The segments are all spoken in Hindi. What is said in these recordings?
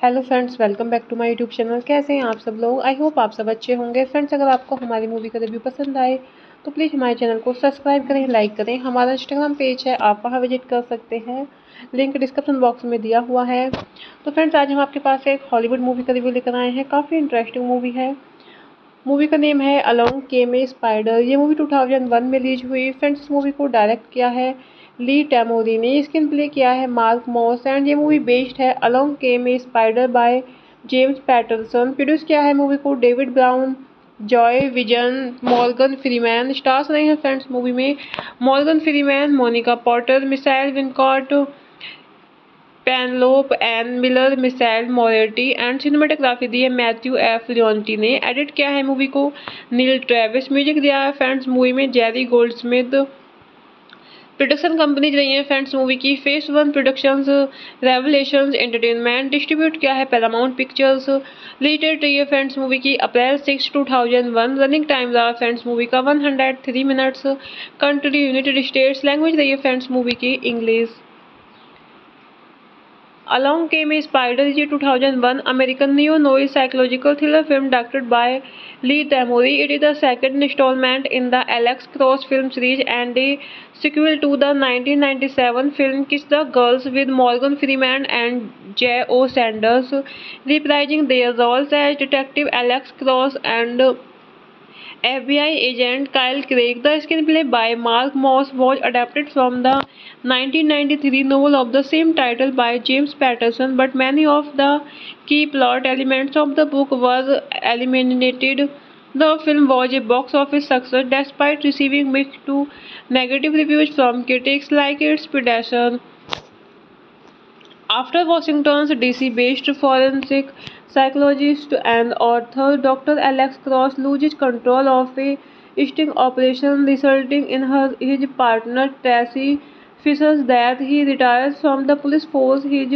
Hello friends, welcome back to my YouTube channel. कैसे हैं आप सब लोग? आई होप आप सब अच्छे होंगे। फ्रेंड्स, अगर आपको हमारी मूवी का रिव्यू पसंद आए तो प्लीज़ हमारे चैनल को सब्सक्राइब करें, लाइक करें। हमारा इंस्टाग्राम पेज है, आप वहां विजिट कर सकते हैं, लिंक डिस्क्रिप्शन बॉक्स में दिया हुआ है। तो फ्रेंड्स, आज हम आपके पास एक हॉलीवुड मूवी का रिव्यू लेकर आए हैं। काफ़ी इंटरेस्टिंग मूवी है। मूवी का नेम है अलोंग केम ए स्पाइडर। ये मूवी 2001 में रिलीज हुई। फ्रेंड्स, इस मूवी को डायरेक्ट किया है ली टैमोरी ने। स्क्रीन प्ले किया है मार्क मॉस एंड ये मूवी बेस्ड है along came a spider by James Patterson. Produce किया है मूवी को David Brown, Joy Wizan, Morgan Freeman. Stars रहे हैं फ्रेंड्स मूवी में Morgan Freeman, Monica Potter, Michael Wincott, Penelope Ann Miller, Michael Moriarty and cinematography दी है मैथ्यू एफ लियोन्टी ने। एडिट किया है मूवी को नील ट्रेविस। म्यूजिक दिया है फ्रेंड्स मूवी में जेरी गोल्डस्मिथ। प्रोडक्शन कंपनीज रही है फ्रेंड्स मूवी की phase one productions, revelations entertainment. Distribute किया है पैरामाउंट पिक्चर्स। रिलीज रही है फ्रेंड्स मूवी की अप्रैल 6, 2001। रनिंग टाइम रहा फ्रेंड्स मूवी का 103 minutes. Country United states. Language रही है फ्रेंड्स मूवी की English. Along Came a Spider is a 2001 American neo-noir psychological thriller film directed by Lee Tamori. It is the second installment in the Alex Cross film series and a sequel to the 1997 film Kiss the Girls with Morgan Freeman and J.O. Sanders reprising their roles as Detective Alex Cross and FBI agent Kyle Craig. The screenplay by Mark Moss was adapted from the 1993 novel of the same title by James Patterson, but many of the key plot elements of the book were eliminated. The film was a box office success despite receiving mixed to negative reviews from critics like its predecessor. After Washington's DC-based forensic psychologist and author Dr. Alex Cross loses control of a sting operation resulting in his partner Tracy Fisher's death, he retires from the police force. His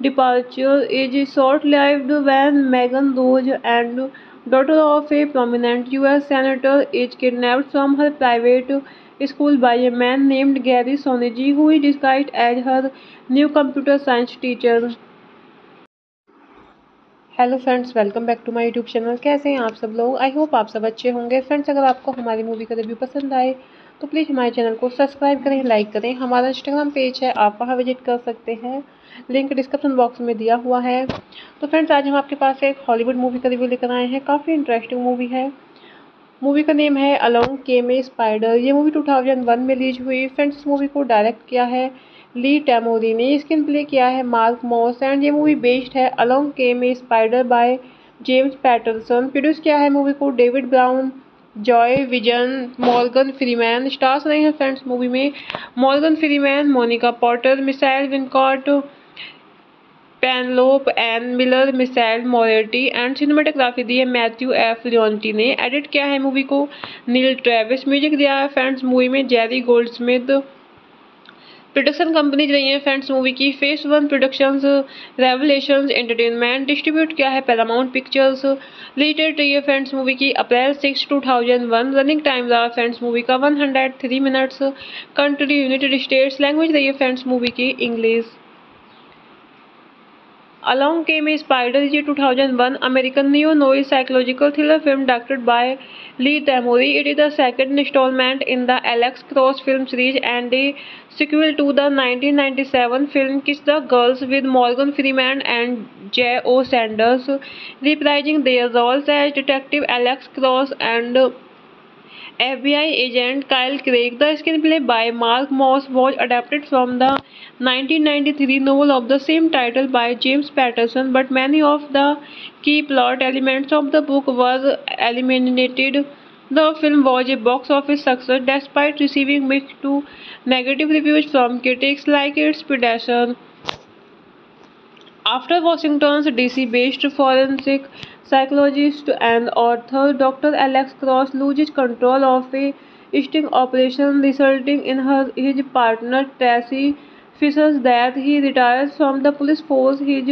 departure is short-lived when Megan Rose, and daughter of a prominent U.S. senator, is kidnapped from her private school by a man named Gary Sonegi, who is disguised as her new computer science teacher. Hello friends, welcome back to my YouTube channel. कैसे हैं आप सब लोग? आई होप आप सब अच्छे होंगे। फ्रेंड्स, अगर आपको हमारी मूवी का रिव्यू पसंद आए तो प्लीज़ हमारे चैनल को सब्सक्राइब करें, लाइक करें। हमारा इंस्टाग्राम पेज है, आप वहां विजिट कर सकते हैं, लिंक डिस्क्रिप्शन बॉक्स में दिया हुआ है। तो फ्रेंड्स, आज हम आपके पास एक हॉलीवुड मूवी का रिव्यू लेकर आए हैं। काफ़ी इंटरेस्टिंग मूवी है। मूवी का नेम है अलोंग केम ए स्पाइडर। ये मूवी 2001 में रिलीज हुई। फ्रेंड्स, इस मूवी को डायरेक्ट किया है ली टैमोरी ने। स्क्रीन प्ले किया है मार्क मॉस एंड ये मूवी बेस्ड है along came a spider by James Patterson. Produce किया है मूवी को David Brown, Joy Wizan, Morgan Freeman. Stars रहे हैं फ्रेंड्स मूवी में Morgan Freeman, Monica Potter, Michael Wincott, Penelope Ann Miller, Michael Moriarty and cinematography दी है मैथ्यू एफ लियोन्टी ने। एडिट किया है मूवी को नील ट्रेविस। म्यूजिक दिया है फ्रेंड्स मूवी में जेरी गोल्डस्मिथ। प्रोडक्शन कंपनीज रही हैं फ्रेंड्स मूवी की phase one productions, revelations entertainment. Distribute किया है पैरामाउंट पिक्चर्स। रिलीज रही है फ्रेंड्स मूवी की अप्रैल 6, 2001। रनिंग टाइम रहा फ्रेंड्स मूवी का 103 minutes. Country United states. Language रही है फ्रेंड्स मूवी की English. Along Came a Spider is a 2001 American neo-noir psychological thriller film directed by Lee Tamori. It is the second installment in the Alex Cross film series and a sequel to the 1997 film Kiss the Girls with Morgan Freeman and J.O. Sanders, reprising their roles as Detective Alex Cross and FBI agent Kyle Craig. The screenplay by Mark Moss was adapted from the 1993 novel of the same title by James Patterson, but many of the key plot elements of the book were eliminated. The film was a box office success despite receiving mixed to negative reviews from critics like its predecessor. After Washington's DC-based forensic psychologist and author Dr. Alex Cross loses control of a sting operation resulting in his partner Tracy Fisher's death, he retires from the police force. His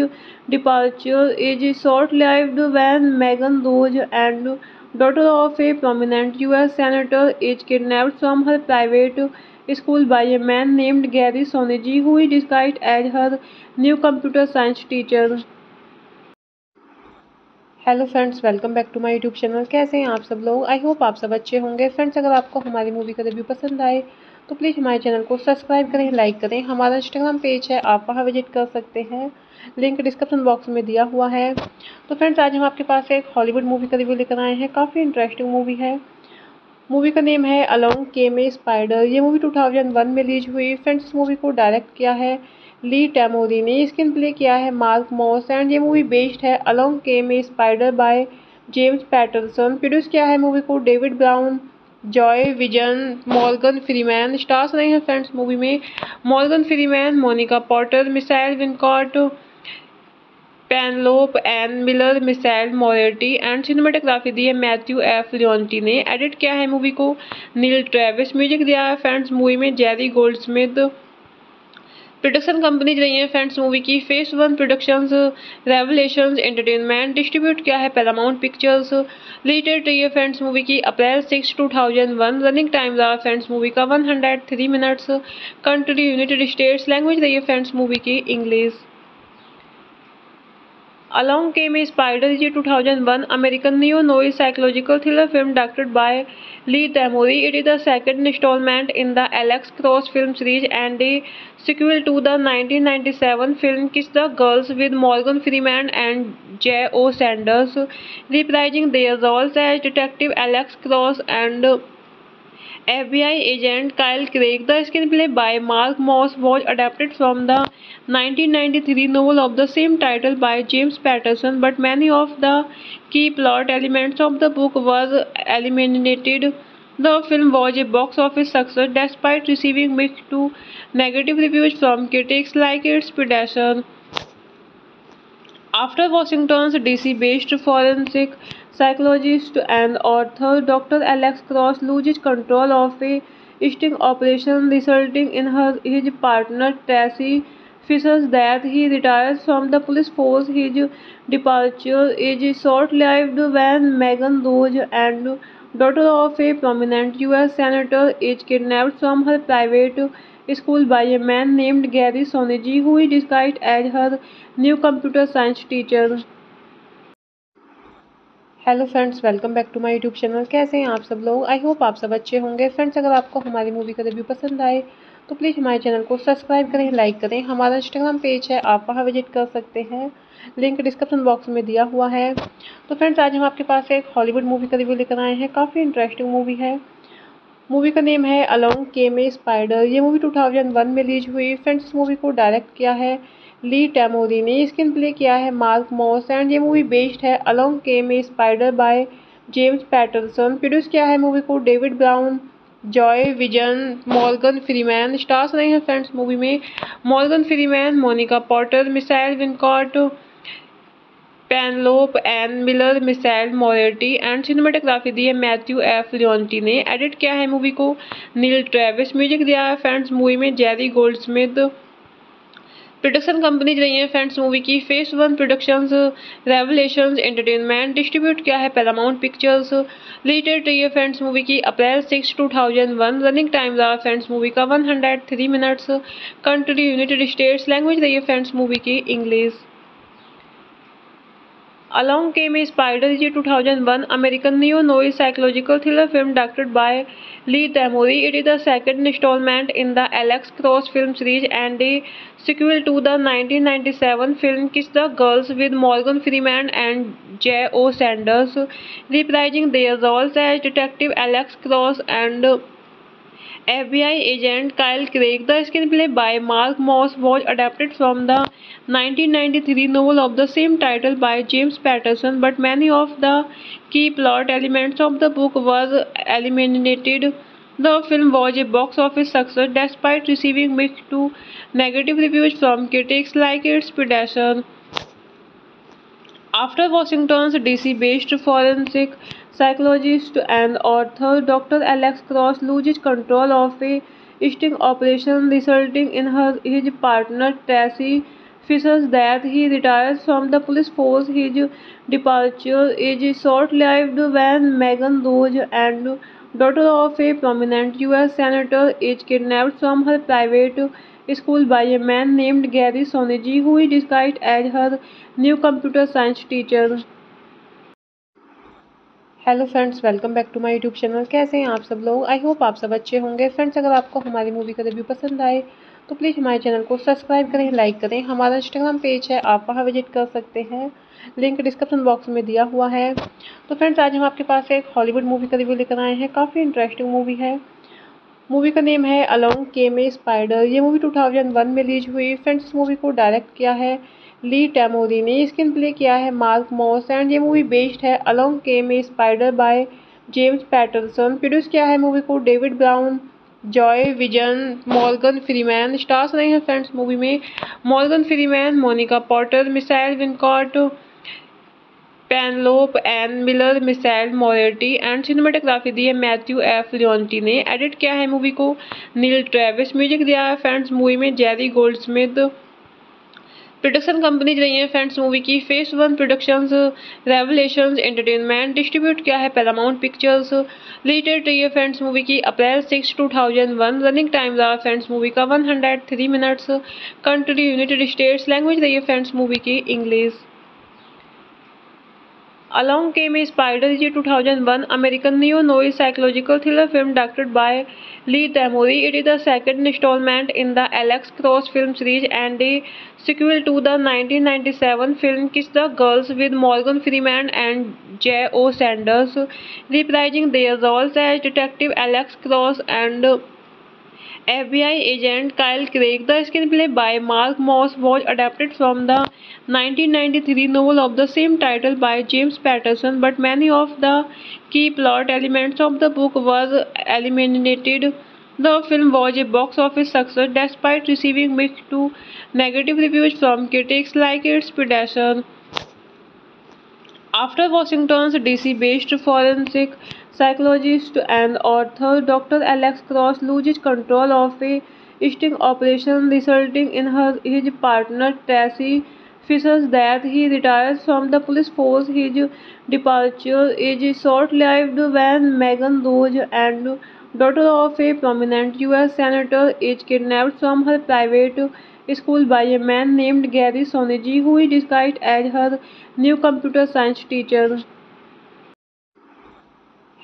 departure is short-lived when Megan Rose, and daughter of a prominent U.S. senator, is kidnapped from her private school by a man named Gary Sonegi, who is disguised as her new computer science teacher. Hello friends, welcome back to my YouTube channel. कैसे हैं आप सब लोग? आई होप आप सब अच्छे होंगे। फ्रेंड्स, अगर आपको हमारी मूवी का रिव्यू पसंद आए तो प्लीज़ हमारे चैनल को सब्सक्राइब करें, लाइक करें। हमारा इंस्टाग्राम पेज है, आप वहां विजिट कर सकते हैं, लिंक डिस्क्रिप्शन बॉक्स में दिया हुआ है। तो फ्रेंड्स, आज हम आपके पास एक हॉलीवुड मूवी का रिव्यू लेकर आए हैं। काफ़ी इंटरेस्टिंग मूवी है। मूवी का नेम है अलोंग केम ए स्पाइडर। ये मूवी 2001 में रिलीज हुई। फ्रेंड्स, इस मूवी को डायरेक्ट किया है ली टैमोरी ने। स्क्रीन प्ले किया है मार्क मॉस एंड ये मूवी बेस्ड है along came a spider by James Patterson. Produce किया है मूवी को David Brown, Joy Wizan, Morgan Freeman. Stars रहे हैं फ्रेंड्स मूवी में Morgan Freeman, Monica Potter, Michael Wincott, Penelope Ann Miller, Michael Moriarty and cinematography दी है मैथ्यू एफ लियोन्टी ने। एडिट किया है मूवी को नील ट्रेविस। म्यूजिक दिया है फ्रेंड्स मूवी में जेरी गोल्डस्मिथ। प्रोडक्शन कंपनीज रही हैं फ्रेंड्स मूवी की phase one productions, revelations entertainment. Distribute किया है पैरामाउंट पिक्चर्स। रिलीज रही है फ्रेंड्स मूवी की अप्रैल 6, 2001। रनिंग टाइम रहा फ्रेंड्स मूवी का 103 minutes. Country United states. Language रही है फ्रेंड्स मूवी की English. Along Came a Spider is a 2001 American neo-noir psychological thriller film directed by Lee Tamori. It is the second installment in the Alex Cross film series and a sequel to the 1997 film Kiss the Girls with Morgan Freeman and J.O. Sanders, reprising their roles as Detective Alex Cross and FBI agent Kyle Craig. The screenplay by Mark Moss was adapted from the 1993 novel of the same title by James Patterson, but many of the key plot elements of the book were eliminated. The film was a box office success despite receiving mixed to negative reviews from critics like its predecessor. After Washington's DC-based forensic psychologist and author Dr. Alex Cross loses control of a sting operation resulting in his partner Tracy Fisher's death, he retires from the police force. His departure is short-lived when Megan Rose, and daughter of a prominent U.S. senator, is kidnapped from her private school by a man named Gary Sonegi, who is disguised as her new computer science teacher. Hello friends, welcome back to my YouTube channel. कैसे हैं आप सब लोग? आई होप आप सब अच्छे होंगे। फ्रेंड्स, अगर आपको हमारी मूवी का रिव्यू पसंद आए तो प्लीज़ हमारे चैनल को सब्सक्राइब करें, लाइक करें। हमारा इंस्टाग्राम पेज है, आप वहां विजिट कर सकते हैं, लिंक डिस्क्रिप्शन बॉक्स में दिया हुआ है। तो फ्रेंड्स, आज हम आपके पास एक हॉलीवुड मूवी का रिव्यू लेकर आए हैं। काफ़ी इंटरेस्टिंग मूवी है। मूवी का नेम है अलोंग केम ए स्पाइडर। ये मूवी 2001 में रिलीज हुई। फ्रेंड्स, इस मूवी को डायरेक्ट किया है ली टैमोरी ने। स्क्रीन प्ले किया है मार्क मॉस एंड ये मूवी बेस्ड है along came a spider by James Patterson. Produce किया है मूवी को David Brown, Joy Wizan, Morgan Freeman. Stars रहे हैं फ्रेंड्स मूवी में Morgan Freeman, Monica Potter, Michael Wincott, Penelope Ann Miller, Michael Moriarty and cinematography दी है मैथ्यू एफ लियोन्टी ने। एडिट किया है मूवी को नील ट्रेविस। म्यूजिक दिया है फ्रेंड्स मूवी में जेरी गोल्डस्मिथ। प्रोडक्शन कंपनीज रही हैं फ्रेंड्स मूवी की phase one productions, revelations entertainment. Distribute किया है पैरामाउंट पिक्चर्स। रिलीटेड रही है फ्रेंड्स मूवी की अप्रैल 6, 2001। रनिंग टाइम रहा फ्रेंड्स मूवी का 103 minutes. Country United states. Language रही है फ्रेंड्स मूवी की English. Along Came a Spider is a 2001 American neo-noir psychological thriller film directed by Lee Tamori. It is the second installment in the Alex Cross film series and a sequel to the 1997 film Kiss the Girls with Morgan Freeman and J.O. Sanders, reprising their roles as Detective Alex Cross and FBI agent Kyle Craig. The screenplay by Mark Moss was adapted from the 1993 novel of the same title by James Patterson, but many of the key plot elements of the book were eliminated. The film was a box office success despite receiving mixed to negative reviews from critics like its predecessor. After Washington's DC-based forensic psychologist and author Dr. Alex Cross loses control of a sting operation resulting in his partner Tracy Fisher's death, he retires from the police force. His departure is short-lived when Megan Rose, and daughter of a prominent U.S. senator, is kidnapped from her private school by a man named Gary Sonegi, who is disguised as her new computer science teacher. Hello friends, welcome back to my YouTube channel. कैसे हैं आप सब लोग? आई होप आप सब अच्छे होंगे। फ्रेंड्स, अगर आपको हमारी मूवी का रिव्यू पसंद आए तो प्लीज़ हमारे चैनल को सब्सक्राइब करें, लाइक करें। हमारा इंस्टाग्राम पेज है, आप वहां विजिट कर सकते हैं, लिंक डिस्क्रिप्शन बॉक्स में दिया हुआ है। तो फ्रेंड्स, आज हम आपके पास एक हॉलीवुड मूवी का रिव्यू लेकर आए हैं। काफ़ी इंटरेस्टिंग मूवी है। मूवी का नेम है अलोंग केम ए स्पाइडर। ये मूवी 2001 में रिलीज हुई। फ्रेंड्स, इस मूवी को डायरेक्ट किया है ली टैमोरी ने। स्क्रीन प्ले किया है मार्क मॉस एंड ये मूवी बेस्ड है along came a spider by James Patterson. Produce किया है मूवी को David Brown, Joy Wizan, Morgan Freeman. Stars रहे हैं फ्रेंड्स मूवी में Morgan Freeman, Monica Potter, Michael Wincott, Penelope Ann Miller, Michael Moriarty and cinematography दी है मैथ्यू एफ लियोन्टी ने। एडिट किया है मूवी को नील ट्रेविस। म्यूजिक दिया है फ्रेंड्स मूवी में जेरी गोल्डस्मिथ। प्रोडक्शन कंपनीज रही हैं फ्रेंड्स मूवी की phase one productions, revelations entertainment. Distribute किया है पैरामाउंट पिक्चर्स। रिलेटेड रही है फ्रेंड्स मूवी की अप्रैल 6, 2001। रनिंग टाइम रहा फ्रेंड्स मूवी का 103 minutes. Country United states. Language रही है फ्रेंड्स मूवी की English. Along Came a Spider is a 2001 American neo-noir psychological thriller film directed by Lee Tamori. It is the second installment in the Alex Cross film series and a sequel to the 1997 film Kiss the Girls with Morgan Freeman and J.O. Sanders, reprising their roles as Detective Alex Cross and FBI agent Kyle Craig. The screenplay by Mark Moss was adapted from the 1993 novel of the same title by James Patterson, but many of the key plot elements of the book were eliminated. The film was a box office success despite receiving mixed to negative reviews from critics like its predecessor. After Washington's DC-based forensic psychologist and author Dr. Alex Cross loses control of a sting operation resulting in his partner Tracy Fisher's death, he retires from the police force. His departure is short-lived when Megan Rose, and daughter of a prominent U.S. senator, is kidnapped from her private school by a man named Gary Sonegi, who is disguised as her new computer science teacher.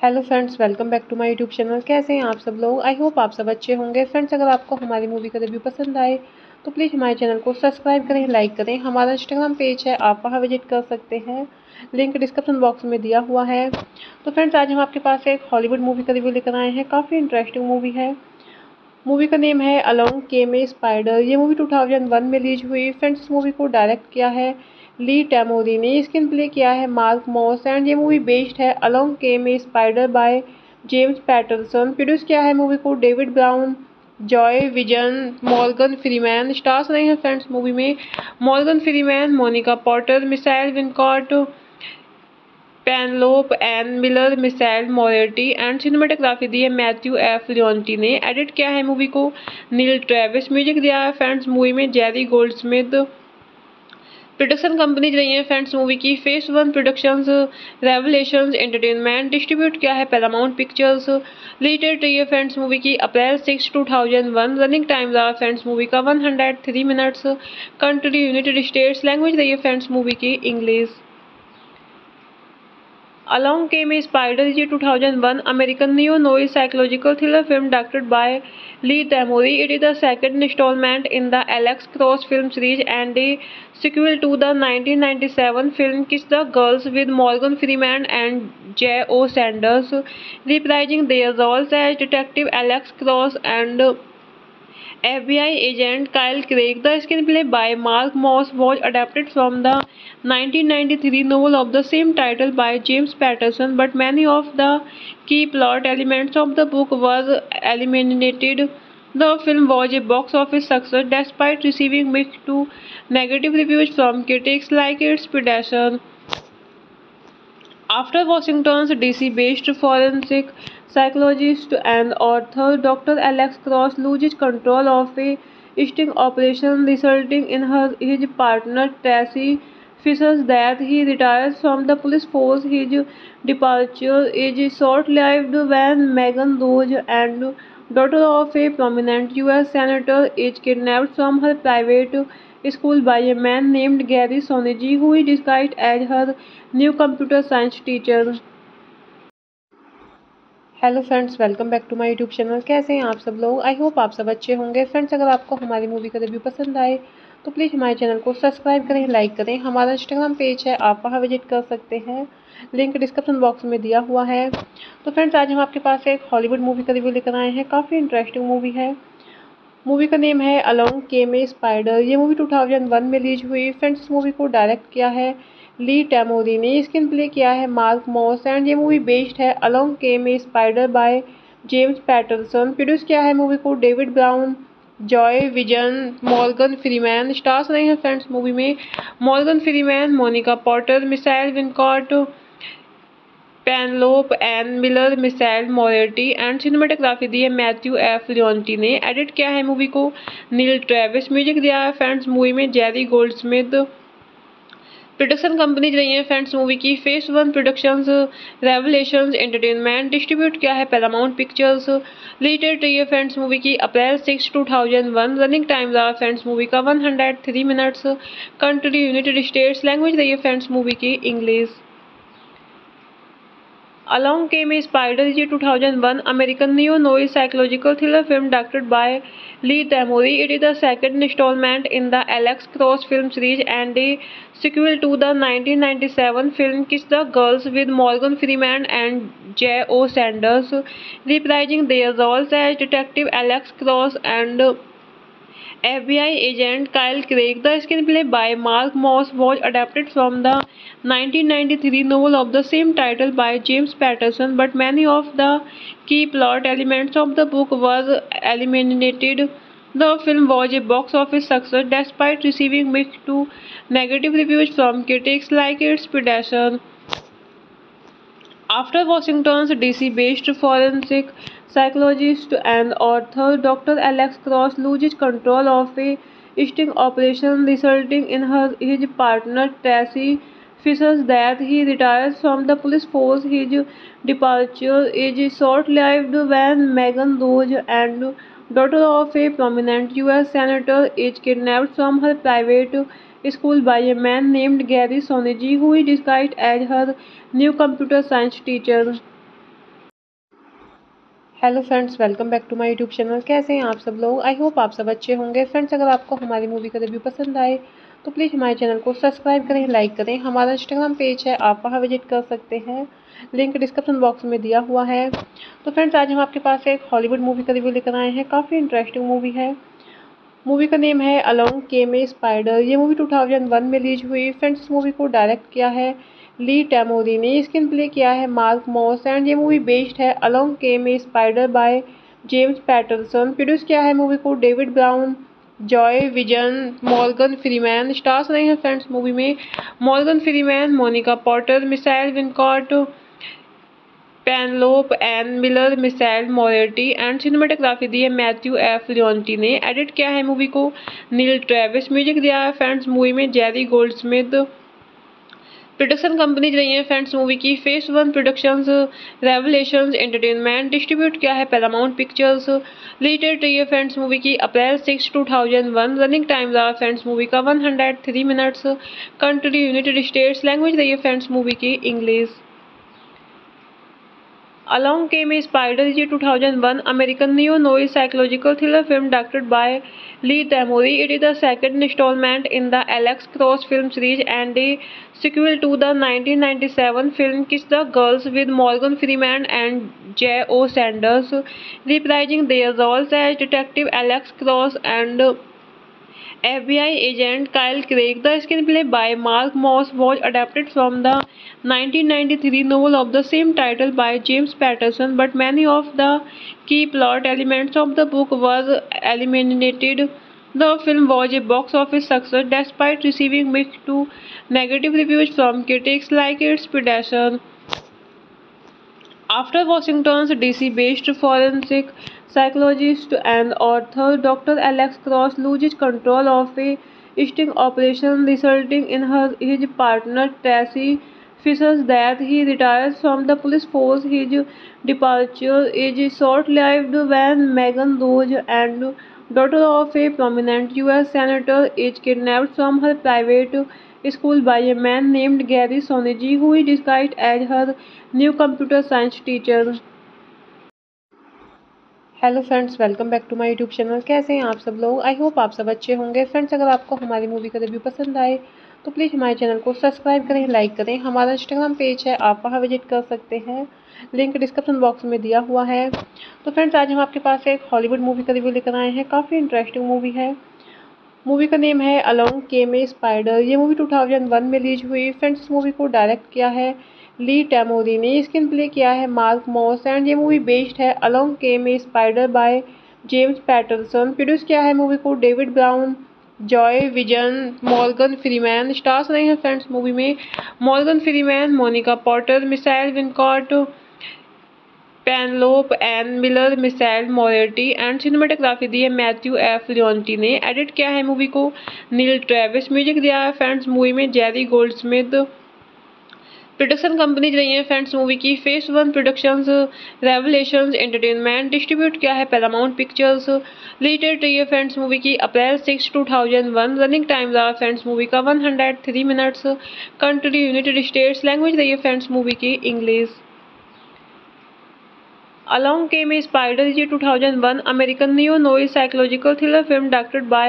Hello friends, welcome back to my YouTube channel. कैसे हैं आप सब लोग? आई होप आप सब अच्छे होंगे। फ्रेंड्स, अगर आपको हमारी मूवी का रिव्यू पसंद आए तो प्लीज़ हमारे चैनल को सब्सक्राइब करें, लाइक करें। हमारा इंस्टाग्राम पेज है, आप वहां विजिट कर सकते हैं, लिंक डिस्क्रिप्शन बॉक्स में दिया हुआ है। तो फ्रेंड्स, आज हम आपके पास एक हॉलीवुड मूवी का रिव्यू लेकर आए हैं। काफ़ी इंटरेस्टिंग मूवी है। मूवी का नेम है अलोंग केम ए स्पाइडर। ये मूवी 2001 में रिलीज हुई। फ्रेंड्स, इस मूवी को डायरेक्ट किया है ली टैमोरी ने। स्क्रीन प्ले किया है मार्क मॉस एंड ये मूवी बेस्ड है along came a spider by James Patterson. Produce किया है मूवी को David Brown, Joy Wizan, Morgan Freeman. Stars रहे हैं फ्रेंड्स मूवी में Morgan Freeman, Monica Potter, Michael Wincott, Penelope Ann Miller, Michael Moriarty and cinematography दी है मैथ्यू एफ लियोन्टी ने। एडिट किया है मूवी को नील ट्रेविस। म्यूजिक दिया है फ्रेंड्स मूवी में जेरी गोल्डस्मिथ। प्रोडक्शन कंपनीज रही हैं फ्रेंड्स मूवी की phase one productions, revelations entertainment. Distribute किया है पैरामाउंट पिक्चर्स। रिलीज रही है फ्रेंड्स मूवी की अप्रैल 6, 2001। रनिंग टाइम रहा फ्रेंड्स मूवी का 103 minutes. Country United states. Language रही है फ्रेंड्स मूवी की English. Along Came a Spider is a 2001 American neo-noir psychological thriller film directed by Lee Tamori. It is the second installment in the Alex Cross film series and a sequel to the 1997 film Kiss the Girls with Morgan Freeman and J.O. Sanders, reprising their roles as Detective Alex Cross and FBI agent Kyle Craig. The screenplay by Mark Moss was adapted from the 1993 novel of the same title by James Patterson, but many of the key plot elements of the book were eliminated. The film was a box office success despite receiving mixed to negative reviews from critics like its predecessor. After Washington's DC-based forensic psychologist and author Dr. Alex Cross loses control of a sting operation resulting in his partner Tracy Fisher's death, he retires from the police force. His departure is short-lived when Megan Rose, and daughter of a prominent U.S. senator, is kidnapped from her private school by a man named Gary Sonegi, who is disguised as her new computer science teacher. Hello friends, welcome back to my YouTube channel. कैसे हैं आप सब लोग? आई होप आप सब अच्छे होंगे। फ्रेंड्स, अगर आपको हमारी मूवी का रिव्यू पसंद आए तो प्लीज़ हमारे चैनल को सब्सक्राइब करें, लाइक करें। हमारा इंस्टाग्राम पेज है, आप वहां विजिट कर सकते हैं, लिंक डिस्क्रिप्शन बॉक्स में दिया हुआ है। तो फ्रेंड्स, आज हम आपके पास एक हॉलीवुड मूवी का रिव्यू लेकर आए हैं। काफ़ी इंटरेस्टिंग मूवी है। मूवी का नेम है अलोंग केम ए स्पाइडर। ये मूवी 2001 में रिलीज हुई। फ्रेंड्स, इस मूवी को डायरेक्ट किया है ली टैमोरी ने। स्क्रीन प्ले किया है मार्क मॉस एंड ये मूवी बेस्ड है along came a spider by James Patterson. Produce किया है मूवी को David Brown, Joy Wizan, Morgan Freeman. Stars रहे हैं फ्रेंड्स मूवी में Morgan Freeman, Monica Potter, Michael Wincott, Penelope Ann Miller, Michael Moriarty and cinematography दी है मैथ्यू एफ लियोन्टी ने। एडिट किया है मूवी को नील ट्रेविस। म्यूजिक दिया है फ्रेंड्स मूवी में जेरी गोल्डस्मिथ। प्रोडक्शन कंपनीज रही हैं फ्रेंड्स मूवी की phase one productions, revelations entertainment. Distribute किया है पैरामाउंट पिक्चर्स। रिलीज रही है फ्रेंड्स मूवी की अप्रैल 6, 2001। रनिंग टाइम रहा फ्रेंड्स मूवी का 103 minutes. Country United states. Language रही है फ्रेंड्स मूवी की English. Along Came a Spider is a 2001 American neo-noir psychological thriller film directed by Lee Tamori. It is the second installment in the Alex Cross film series and a sequel to the 1997 film Kiss the Girls with Morgan Freeman and J.O. Sanders, reprising their roles as Detective Alex Cross and FBI agent Kyle Craig. The screenplay by Mark Moss was adapted from the 1993 novel of the same title by James Patterson, but many of the key plot elements of the book were eliminated. The film was a box office success despite receiving mixed to negative reviews from critics like its predecessor. After Washington's DC-based forensic psychologist and author Dr. Alex Cross loses control of a sting operation resulting in his partner Tracy Fisher's death, he retires from the police force. His departure is short-lived when Megan Rose, and daughter of a prominent U.S. senator, is kidnapped from her private school by a man named Gary Sonegi, who is disguised as her new computer science teacher. Hello friends, welcome back to my YouTube channel. कैसे हैं आप सब लोग? आई होप आप सब अच्छे होंगे। फ्रेंड्स, अगर आपको हमारी मूवी का रिव्यू पसंद आए तो प्लीज़ हमारे चैनल को सब्सक्राइब करें, लाइक करें। हमारा इंस्टाग्राम पेज है, आप वहां विजिट कर सकते हैं, लिंक डिस्क्रिप्शन बॉक्स में दिया हुआ है। तो फ्रेंड्स, आज हम आपके पास एक हॉलीवुड मूवी का रिव्यू लेकर आए हैं। काफ़ी इंटरेस्टिंग मूवी है। मूवी का नेम है अलोंग केम ए स्पाइडर। ये मूवी 2001 में रिलीज हुई। फ्रेंड्स, इस मूवी को डायरेक्ट किया है ली टैमोरी ने। स्क्रीन प्ले किया है मार्क मॉस एंड ये मूवी बेस्ड है along came a spider by James Patterson. Produce किया है मूवी को David Brown, Joy Wizan, Morgan Freeman. Stars रहे हैं फ्रेंड्स मूवी में Morgan Freeman, Monica Potter, Michael Wincott, Penelope Ann Miller, Michael Moriarty and cinematography दी है मैथ्यू एफ लियोन्टी ने। एडिट किया है मूवी को नील ट्रेविस। म्यूजिक दिया है फ्रेंड्स मूवी में जेरी गोल्डस्मिथ। प्रोडक्शन कंपनीज रही है फ्रेंड्स मूवी की phase one productions, revelations entertainment. Distribute किया है पैरामाउंट पिक्चर्स। रिलेटेड रही है फ्रेंड्स मूवी की अप्रैल 6, 2001। रनिंग टाइम रहा फ्रेंड्स मूवी का 103 minutes. Country United states. Language रही है फ्रेंड्स मूवी की English. Along Came a Spider is a 2001 American neo-noir psychological thriller film directed by Lee Tamori. It is the second installment in the Alex Cross film series and a sequel to the 1997 film Kiss the Girls with Morgan Freeman and J.O. Sanders, reprising their roles as Detective Alex Cross and FBI agent Kyle Craig. The screenplay by Mark Moss was adapted from the 1993 novel of the same title by James Patterson, but many of the key plot elements of the book were eliminated. The film was a box office success despite receiving mixed to negative reviews from critics like its predecessor. After Washington's DC-based forensic psychologist and author Dr. Alex Cross loses control of a sting operation resulting in his partner Tracy Fisher's death, he retires from the police force. His departure is short-lived when Megan Rose, and daughter of a prominent U.S. senator, is kidnapped from her private school by a man named Gary Sonegi, who is disguised as her new computer science teacher. Hello friends, welcome back to my YouTube channel. कैसे हैं आप सब लोग? आई होप आप सब अच्छे होंगे। फ्रेंड्स, अगर आपको हमारी मूवी का रिव्यू पसंद आए तो प्लीज़ हमारे चैनल को सब्सक्राइब करें, लाइक करें। हमारा इंस्टाग्राम पेज है, आप वहां विजिट कर सकते हैं, लिंक डिस्क्रिप्शन बॉक्स में दिया हुआ है। तो फ्रेंड्स, आज हम आपके पास एक हॉलीवुड मूवी का रिव्यू लेकर आए हैं। काफ़ी इंटरेस्टिंग मूवी है। मूवी का नेम है अलोंग केम ए स्पाइडर। ये मूवी 2001 में रिलीज हुई। फ्रेंड्स, इस मूवी को डायरेक्ट किया है ली टैमोरी ने। स्क्रीन प्ले किया है मार्क मॉस एंड ये मूवी बेस्ड है along came a spider by James Patterson. Produce किया है मूवी को David Brown, Joy Wizan, Morgan Freeman. Stars रहे हैं फ्रेंड्स मूवी में Morgan Freeman, Monica Potter, Michael Wincott, Penelope Ann Miller, Michael Moriarty and cinematography दी है मैथ्यू एफ लियोन्टी ने। एडिट किया है मूवी को नील ट्रेविस। म्यूजिक दिया है फ्रेंड्स मूवी में जेरी गोल्डस्मिथ। प्रोडक्शन कंपनीज रही है फ्रेंड्स मूवी की phase one productions, revelations entertainment. Distribute किया है पैरामाउंट पिक्चर्स। रिलेटेड रही है फ्रेंड्स मूवी की अप्रैल 6, 2001। रनिंग टाइम रहा फ्रेंड्स मूवी का 103 minutes. Country United states. Language रही है फ्रेंड्स मूवी की English. Along Came a Spider is a 2001 American neo-noir psychological thriller film directed by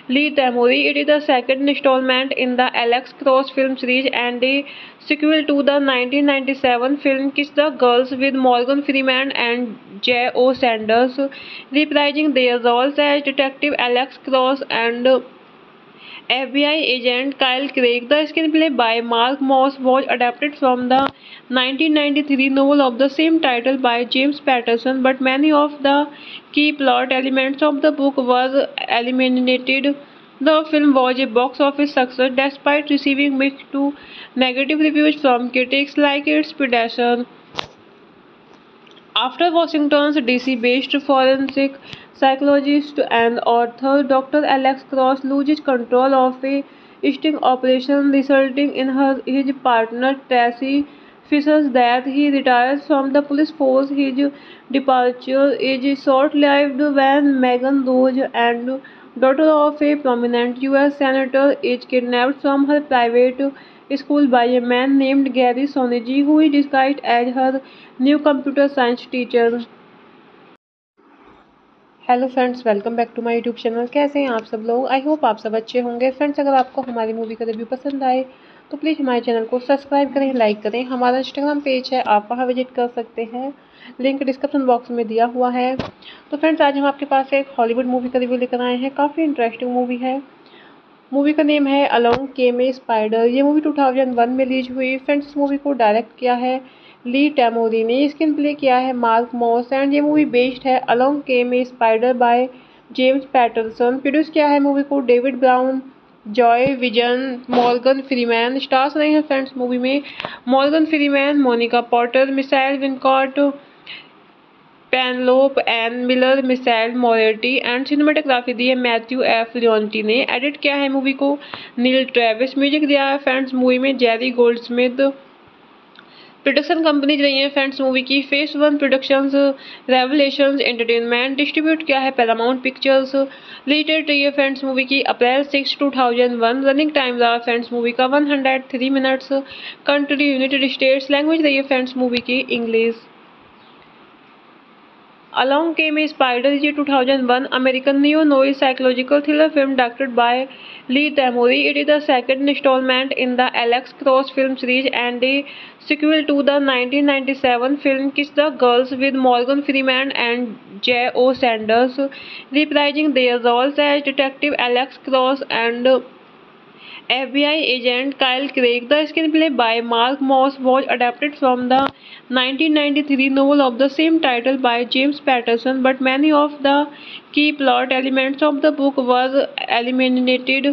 Lee Tamori. It is the second installment in the Alex Cross film series and a sequel to the 1997 film Kiss the Girls with Morgan Freeman and J.O. Sanders, reprising their roles as Detective Alex Cross and FBI agent Kyle Craig. The screenplay by Mark Moss was adapted from the 1993 novel of the same title by James Patterson, but many of the key plot elements of the book were eliminated. The film was a box office success despite receiving mixed to negative reviews from critics like its predecessor. After Washington's DC-based forensic psychologist and author Dr. Alex Cross loses control of a sting operation resulting in his partner Tracy Fisher's death, he retires from the police force. His departure is short-lived when Megan Rose, and daughter of a prominent U.S. senator, is kidnapped from her private school by a man named Gary Sonegi, who is disguised as her new computer science teacher. Hello friends, welcome back to my YouTube channel. कैसे हैं आप सब लोग? आई होप आप सब अच्छे होंगे। फ्रेंड्स, अगर आपको हमारी मूवी का रिव्यू पसंद आए तो प्लीज़ हमारे चैनल को सब्सक्राइब करें, लाइक करें। हमारा इंस्टाग्राम पेज है, आप वहां विजिट कर सकते हैं, लिंक डिस्क्रिप्शन बॉक्स में दिया हुआ है। तो फ्रेंड्स, आज हम आपके पास एक हॉलीवुड मूवी का रिव्यू लेकर आए हैं। काफ़ी इंटरेस्टिंग मूवी है। मूवी का नेम है अलोंग केम ए स्पाइडर। ये मूवी 2001 में रिलीज हुई। फ्रेंड्स, इस मूवी को डायरेक्ट किया है ली टैमोरी ने। स्क्रीन प्ले किया है मार्क मॉस एंड ये मूवी बेस्ड है along came a spider by James Patterson. Produce किया है मूवी को David Brown, Joy Wizan, Morgan Freeman. Stars रहे हैं फ्रेंड्स मूवी में Morgan Freeman, Monica Potter, Michael Wincott, Penelope Ann Miller, Michael Moriarty and cinematography दी है मैथ्यू एफ लियोन्टी ने। एडिट किया है मूवी को नील ट्रेविस। म्यूजिक दिया है फ्रेंड्स मूवी में जेरी गोल्डस्मिथ। प्रोडक्शन कंपनीज रही है फ्रेंड्स मूवी की phase one productions, revelations entertainment. Distribute किया है पैरामाउंट पिक्चर्स। रिलेटेड रही है फ्रेंड्स मूवी की अप्रैल 6, 2001। रनिंग टाइम रहा फ्रेंड्स मूवी का 103 minutes. Country United states. Language रही है फ्रेंड्स मूवी की English. Along Came a Spider is a 2001 American neo-noir psychological thriller film directed by Lee Tamori. It is the second installment in the Alex Cross film series and a sequel to the 1997 film Kiss the Girls with Morgan Freeman and J.O. Sanders, reprising their roles as Detective Alex Cross and FBI agent Kyle Craig. The screenplay by Mark Moss was adapted from the 1993 novel of the same title by James Patterson, but many of the key plot elements of the book were eliminated.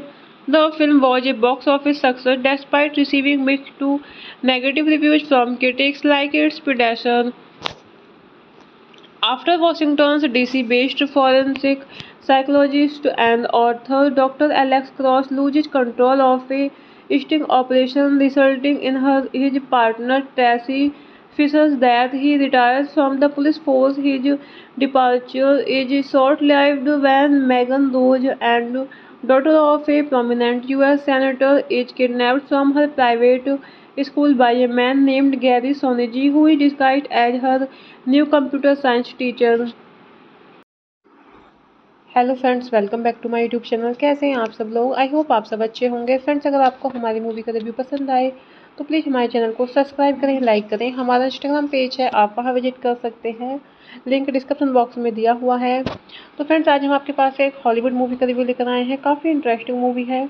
The film was a box office success despite receiving mixed to negative reviews from critics like its predecessor. After Washington's DC-based forensic psychologist and author Dr. Alex Cross loses control of a sting operation resulting in his partner Tracy Fisher's death, he retires from the police force. His departure is short-lived when Megan Rose, and daughter of a prominent U.S. senator, is kidnapped from her private school by a man named Gary Sonegi, who is disguised as her new computer science teacher. Hello friends, welcome back to my YouTube channel. कैसे हैं आप सब लोग? आई होप आप सब अच्छे होंगे। फ्रेंड्स, अगर आपको हमारी मूवी का रिव्यू पसंद आए तो प्लीज़ हमारे चैनल को सब्सक्राइब करें, लाइक करें। हमारा इंस्टाग्राम पेज है, आप वहां विजिट कर सकते हैं, लिंक डिस्क्रिप्शन बॉक्स में दिया हुआ है। तो फ्रेंड्स, आज हम आपके पास एक हॉलीवुड मूवी का रिव्यू लेकर आए हैं। काफ़ी इंटरेस्टिंग मूवी है।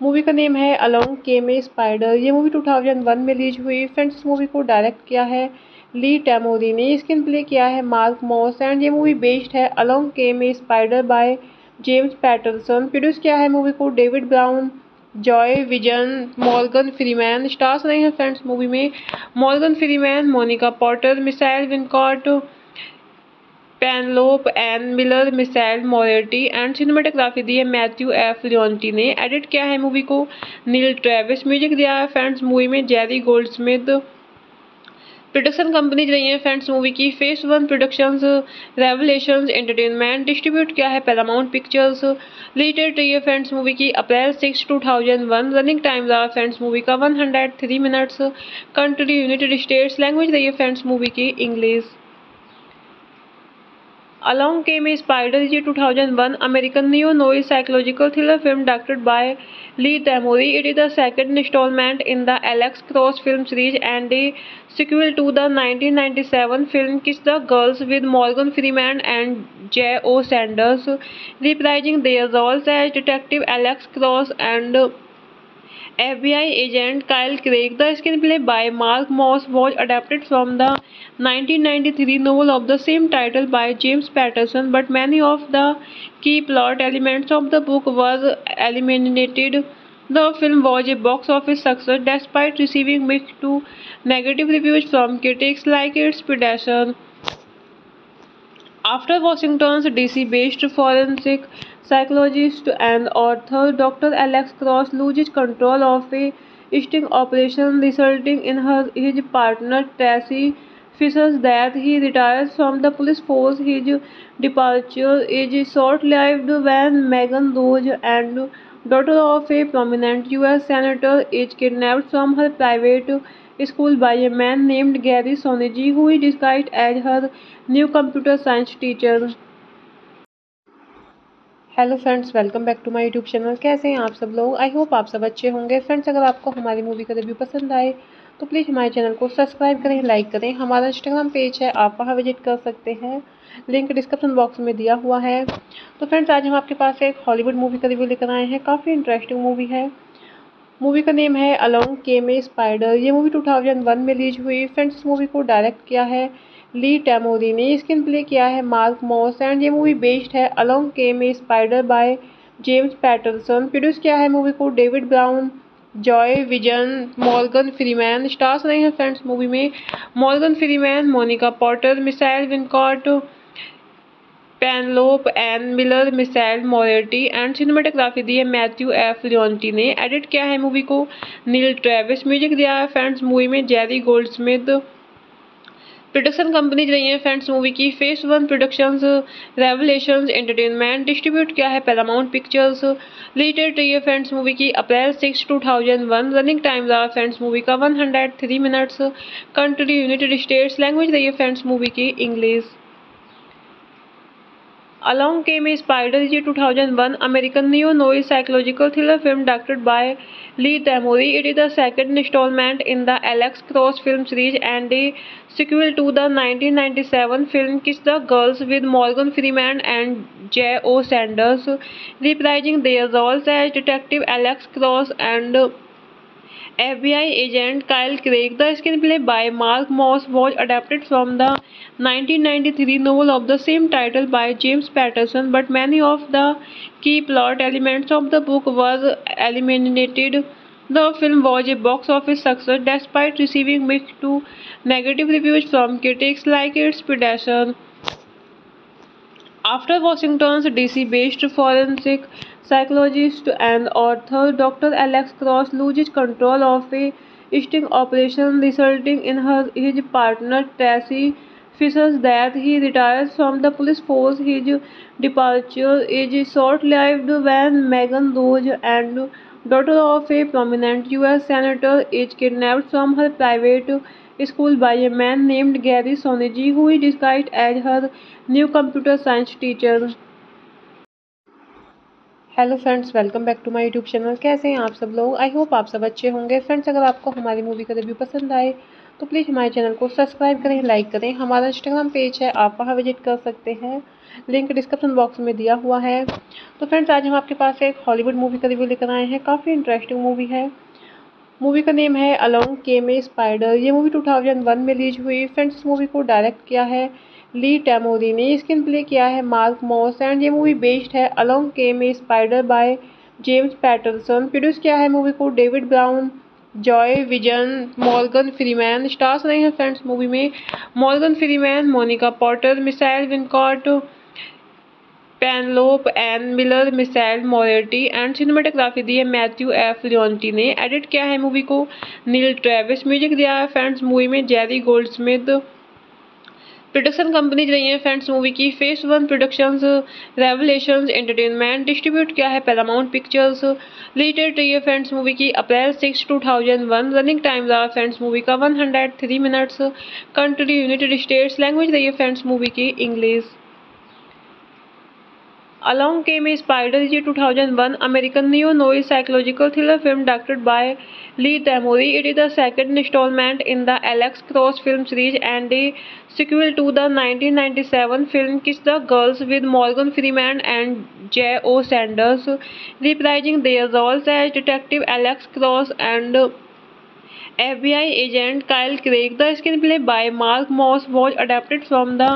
मूवी का नेम है अलोंग केम ए स्पाइडर। ये मूवी 2001 में रिलीज हुई। फ्रेंड्स, इस मूवी को डायरेक्ट किया है ली टैमोरी ने। स्क्रीन प्ले किया है मार्क मॉस एंड ये मूवी बेस्ड है along came a spider by James Patterson. Produce किया है मूवी को David Brown, Joy Wizan, Morgan Freeman. Stars रहे हैं फ्रेंड्स मूवी में Morgan Freeman, Monica Potter, Michael Wincott, Penelope Ann Miller, Michael Moriarty and cinematography दी है मैथ्यू एफ लियोन्टी ने। एडिट किया है मूवी को नील ट्रेविस। म्यूजिक दिया है फ्रेंड्स मूवी में जेरी गोल्डस्मिथ। प्रोडक्शन कंपनीज रही है फ्रेंड्स मूवी की phase one productions, revelations entertainment. Distribute किया है पैरामाउंट पिक्चर्स। रिलेटेड रही है फ्रेंड्स मूवी की अप्रैल 6, 2001। रनिंग टाइम रहा फ्रेंड्स मूवी का 103 minutes. Country United states. Language रही है फ्रेंड्स मूवी की English. Along Came a Spider is a 2001 American neo-noir psychological thriller film directed by Lee Tamori. It is the second installment in the Alex Cross film series and a sequel to the 1997 film Kiss the Girls with Morgan Freeman and J.O. Sanders, reprising their roles as Detective Alex Cross and FBI agent Kyle Craig. The screenplay by Mark Moss was adapted from the 1993 novel of the same title by James Patterson, but many of the key plot elements of the book were eliminated. The film was a box office success despite receiving mixed to negative reviews from critics like its predecessor. After Washington's DC-based forensic psychologist and author Dr. Alex Cross loses control of a sting operation resulting in his partner Tracy Fisher's death, he retires from the police force. His departure is short-lived when Megan Rose, and daughter of a prominent U.S. senator, is kidnapped from her private school by a man named Gary Sonegi, who is disguised as her new computer science teacher. Hello friends, welcome back to my YouTube channel. कैसे हैं आप सब लोग? आई होप आप सब अच्छे होंगे। फ्रेंड्स, अगर आपको हमारी मूवी का रिव्यू पसंद आए तो प्लीज़ हमारे चैनल को सब्सक्राइब करें, लाइक करें। हमारा इंस्टाग्राम पेज है, आप वहां विजिट कर सकते हैं, लिंक डिस्क्रिप्शन बॉक्स में दिया हुआ है। तो फ्रेंड्स, आज हम आपके पास एक हॉलीवुड मूवी का रिव्यू लेकर आए हैं। काफ़ी इंटरेस्टिंग मूवी है। मूवी का नेम है अलोंग केम ए स्पाइडर। ये मूवी 2001 में रिलीज हुई। फ्रेंड्स, इस मूवी को डायरेक्ट किया है ली टैमोरी ने। स्क्रीन प्ले किया है मार्क मॉस एंड ये मूवी बेस्ड है along came a spider by James Patterson. Produce किया है मूवी को David Brown, Joy Wizan, Morgan Freeman. Stars रहे हैं फ्रेंड्स मूवी में Morgan Freeman, Monica Potter, Michael Wincott, Penelope Ann Miller, Michael Moriarty and cinematography दी है मैथ्यू एफ लियोन्टी ने। एडिट किया है मूवी को नील ट्रेविस। म्यूजिक दिया है फ्रेंड्स मूवी में जेरी गोल्डस्मिथ। प्रोडक्शन कंपनीज रही हैं फ्रेंड्स मूवी की phase one productions, revelations entertainment. Distribute किया है पैरामाउंट पिक्चर्स। रिलीज रही है फ्रेंड्स मूवी की अप्रैल 6, 2001। रनिंग टाइम रहा फ्रेंड्स मूवी का 103 minutes. Country United states. Language रही है फ्रेंड्स मूवी की English. Along Came a Spider is a 2001 American neo-noir psychological thriller film directed by Lee Tamori. It is the second installment in the Alex Cross film series and a sequel to the 1997 film Kiss the Girls with Morgan Freeman and J.O. Sanders, reprising their roles as Detective Alex Cross and FBI agent Kyle Craig. The screenplay by Mark Moss was adapted from the 1993 novel of the same title by James Patterson, but many of the key plot elements of the book were eliminated. The film was a box office success despite receiving mixed to negative reviews from critics like its predecessor. After Washington's DC-based forensic psychologist and author Dr. Alex Cross loses control of a sting operation resulting in his partner Tracy Fisher's death, he retires from the police force. His departure is short-lived when Megan Rose, and daughter of a prominent U.S. senator, is kidnapped from her private school by a man named Gary Sonegi, who is disguised as her new computer science teacher. Hello friends, welcome back to my YouTube channel. कैसे हैं आप सब लोग? आई होप आप सब अच्छे होंगे। फ्रेंड्स, अगर आपको हमारी मूवी का रिव्यू पसंद आए तो प्लीज़ हमारे चैनल को सब्सक्राइब करें, लाइक करें। हमारा इंस्टाग्राम पेज है, आप वहां विजिट कर सकते हैं, लिंक डिस्क्रिप्शन बॉक्स में दिया हुआ है। तो फ्रेंड्स, आज हम आपके पास एक हॉलीवुड मूवी का रिव्यू लेकर आए हैं। काफ़ी इंटरेस्टिंग मूवी है। मूवी का नेम है अलोंग केम ए स्पाइडर। ये मूवी 2001 में रिलीज हुई। फ्रेंड्स, इस मूवी को डायरेक्ट किया है ली टैमोरी ने। स्क्रीन प्ले किया है मार्क मॉस एंड ये मूवी बेस्ड है along came a spider by James Patterson. Produce किया है मूवी को David Brown, Joy Wizan, Morgan Freeman. Stars रहे हैं फ्रेंड्स मूवी में Morgan Freeman, Monica Potter, Michael Wincott, Penelope Ann Miller, Michael Moriarty and cinematography दी है मैथ्यू एफ लियोन्टी ने। एडिट किया है मूवी को नील ट्रेविस। म्यूजिक दिया है फ्रेंड्स मूवी में जेरी गोल्डस्मिथ। प्रोडक्शन कंपनीज रही हैं फ्रेंड्स मूवी की phase one productions, revelations entertainment. Distribute किया है पैरामाउंट पिक्चर्स। रिलीज रही है फ्रेंड्स मूवी की अप्रैल 6, 2001। रनिंग टाइम रहा फ्रेंड्स मूवी का 103 minutes. Country United states. Language रही है फ्रेंड्स मूवी की English. Along Came a Spider is a 2001 American neo-noir psychological thriller film directed by Lee Tamori. It is the second installment in the Alex Cross film series and a sequel to the 1997 film Kiss the Girls with Morgan Freeman and J.O. Sanders, reprising their roles as Detective Alex Cross and FBI agent Kyle Craig. The screenplay by Mark Moss was adapted from the